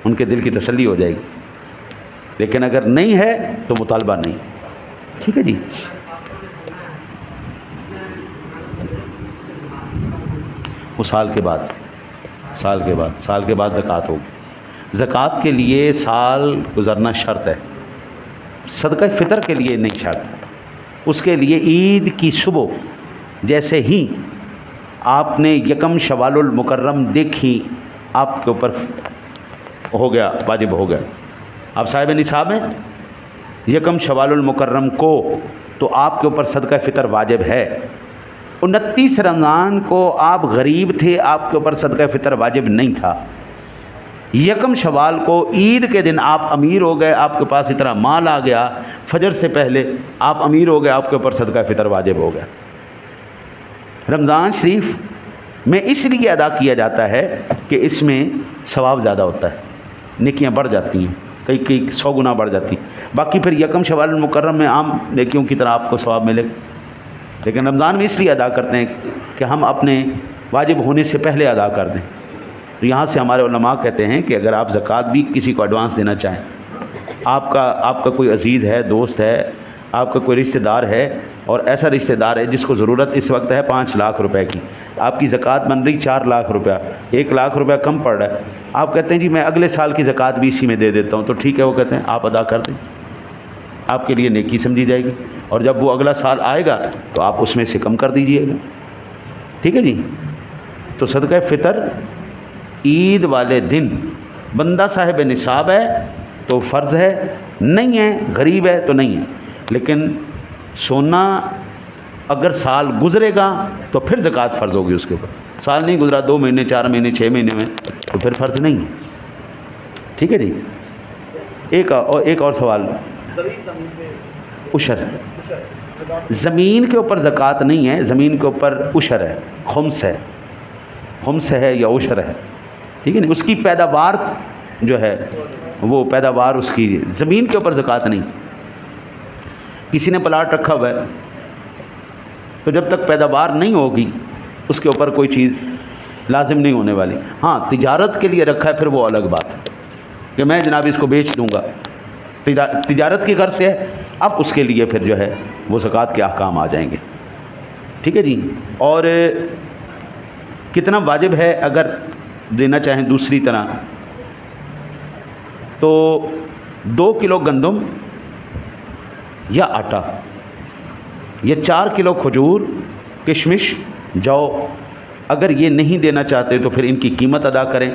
ان کے دل کی تسلی ہو جائے گی، لیکن اگر نہیں ہے تو مطالبہ نہیں۔ ٹھیک ہے جی۔ وہ سال کے بعد زکوٰۃ ہوگی۔ زکوٰۃ کے لیے سال گزرنا شرط ہے، صدقہ فطر کے لیے نہیں شرط۔ اس کے لیے عید کی صبح جیسے ہی آپ نے 1 شوال المکرم دیکھی، آپ کے اوپر ہو گیا، واجب ہو گیا۔ آپ صاحب نصاب ہیں، 1 شوال المکرم کو تو آپ کے اوپر صدقہ فطر واجب ہے۔ 29 رمضان کو آپ غریب تھے، آپ کے اوپر صدقہ فطر واجب نہیں تھا۔ 1 شوال کو عید کے دن آپ امیر ہو گئے، آپ کے پاس اتنا مال آ گیا، فجر سے پہلے آپ امیر ہو گئے، آپ کے اوپر صدقہ فطر واجب ہو گیا۔ رمضان شریف میں اس لیے ادا کیا جاتا ہے کہ اس میں ثواب زیادہ ہوتا ہے، نیکیاں بڑھ جاتی ہیں، کئی 100 گنا بڑھ جاتی ہیں۔ باقی پھر 1 شوال المکرم میں عام نیکیوں کی طرح آپ کو ثواب ملے گا، لیکن رمضان میں اس لیے ادا کرتے ہیں کہ ہم اپنے واجب ہونے سے پہلے ادا کر دیں۔ تو یہاں سے ہمارے علماء کہتے ہیں کہ اگر آپ زکوٰۃ بھی کسی کو ایڈوانس دینا چاہیں، آپ کا کوئی عزیز ہے، دوست ہے، آپ کا کوئی رشتہ دار ہے، اور ایسا رشتہ دار ہے جس کو ضرورت اس وقت ہے 5 لاکھ روپے کی، آپ کی زکوٰۃ بن رہی 4 لاکھ روپیہ، 1 لاکھ روپیہ کم پڑ رہا ہے، آپ کہتے ہیں جی میں اگلے سال کی زکوٰۃ بھی اسی میں دے دیتا ہوں، تو ٹھیک ہے، وہ کہتے ہیں آپ ادا کر دیں، آپ کے لیے نیکی سمجھی جائے گی، اور جب وہ اگلا سال آئے گا تو آپ اس میں سے کم کر دیجئے گا۔ ٹھیک ہے جی۔ تو صدقہ فطر عید والے دن بندہ صاحب نصاب ہے تو فرض ہے، نہیں ہے غریب ہے تو نہیں ہے، لیکن سونا اگر سال گزرے گا تو پھر زکوٰۃ فرض ہوگی اس کے اوپر۔ سال نہیں گزرا، 2 مہینے 4 مہینے 6 مہینے میں، تو پھر فرض نہیں ہے۔ ٹھیک ہے جی۔ ایک اور سوال، عشر زمین کے اوپر زکوٰۃ نہیں ہے، زمین کے اوپر عشر ہے، خمس ہے یا عشر ہے، ٹھیک ہے نا، اس کی پیداوار جو ہے وہ پیداوار اس کی زمین کے اوپر زکوٰۃ نہیں۔ کسی نے پلاٹ رکھا ہوا ہے تو جب تک پیداوار نہیں ہوگی اس کے اوپر کوئی چیز لازم نہیں ہونے والی۔ ہاں تجارت کے لیے رکھا ہے پھر وہ الگ بات ہے کہ میں جناب اس کو بیچ دوں گا، تجارت کی غرض سے ہے، اب اس کے لیے پھر جو ہے وہ زکوٰۃ کے احکام آ جائیں گے۔ ٹھیک ہے جی۔ اور کتنا واجب ہے اگر دینا چاہیں دوسری طرح تو 2 کلو گندم یا آٹا یا 4 کلو کھجور، کشمش، جو، اگر یہ نہیں دینا چاہتے تو پھر ان کی قیمت ادا کریں،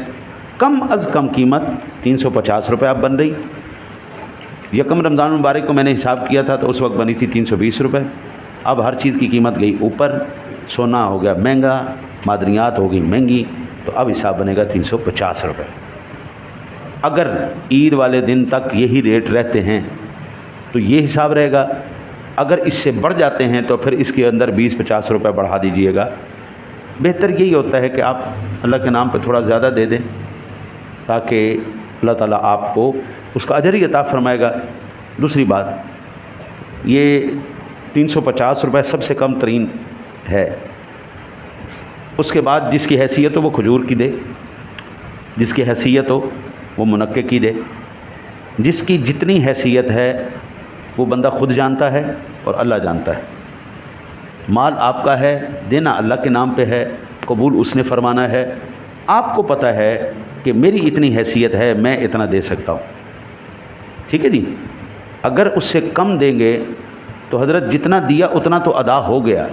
کم از کم قیمت 350 روپے اب بن رہی۔ 1 رمضان المبارک کو میں نے حساب کیا تھا تو اس وقت بنی تھی 320 روپے، اب ہر چیز کی قیمت گئی اوپر، سونا ہو گیا مہنگا، معدنیات ہو گئی مہنگی، تو اب حساب بنے گا 350 روپے۔ اگر عید والے دن تک یہی ریٹ رہتے ہیں تو یہ حساب رہے گا، اگر اس سے بڑھ جاتے ہیں تو پھر اس کے اندر 20-50 روپے بڑھا دیجئے گا۔ بہتر یہی ہوتا ہے کہ آپ اللہ کے نام پہ تھوڑا زیادہ دے دیں تاکہ اللہ تعالیٰ آپ کو اس کا اجر ہی عطا فرمائے گا۔ دوسری بات، یہ 350 روپے سب سے کم ترین ہے، اس کے بعد جس کی حیثیت ہو وہ کھجور کی دے، جس کی حیثیت ہو وہ منقے کی دے، جس کی جتنی حیثیت ہے وہ بندہ خود جانتا ہے اور اللہ جانتا ہے۔ مال آپ کا ہے، دینا اللہ کے نام پہ ہے، قبول اس نے فرمانا ہے۔ آپ کو پتہ ہے کہ میری اتنی حیثیت ہے، میں اتنا دے سکتا ہوں، ٹھیک ہے جی۔ اگر اس سے کم دیں گے تو حضرت جتنا دیا اتنا تو ادا ہو گیا،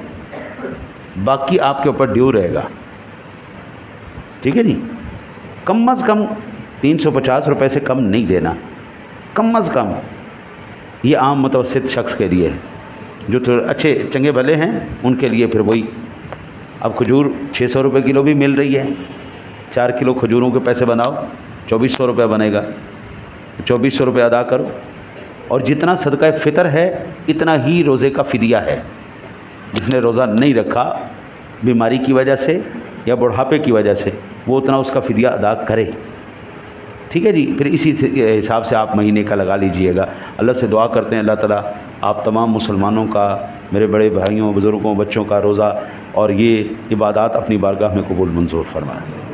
باقی آپ کے اوپر ڈیو رہے گا، ٹھیک ہے جی۔ کم از کم 350 روپے سے کم نہیں دینا، کم از کم۔ یہ عام متوسط شخص کے لیے ہے، جو تو اچھے چنگے بھلے ہیں ان کے لیے پھر وہی۔ اب کھجور 600 روپے کلو بھی مل رہی ہے، 4 کلو کھجوروں کے پیسے بناؤ، 2400 روپے بنے گا، 2400 روپے ادا کرو، اور جتنا صدقہ فطر ہے اتنا ہی روزے کا فدیہ ہے۔ جس نے روزہ نہیں رکھا بیماری کی وجہ سے یا بڑھاپے کی وجہ سے، وہ اتنا اس کا فدیہ ادا کرے، ٹھیک ہے جی۔ پھر اسی حساب سے آپ مہینے کا لگا لیجئے گا۔ اللہ سے دعا کرتے ہیں اللہ تعالیٰ آپ تمام مسلمانوں کا، میرے بڑے بھائیوں، بزرگوں، بچوں کا روزہ اور یہ عبادات اپنی بارگاہ میں قبول منظور فرمائے۔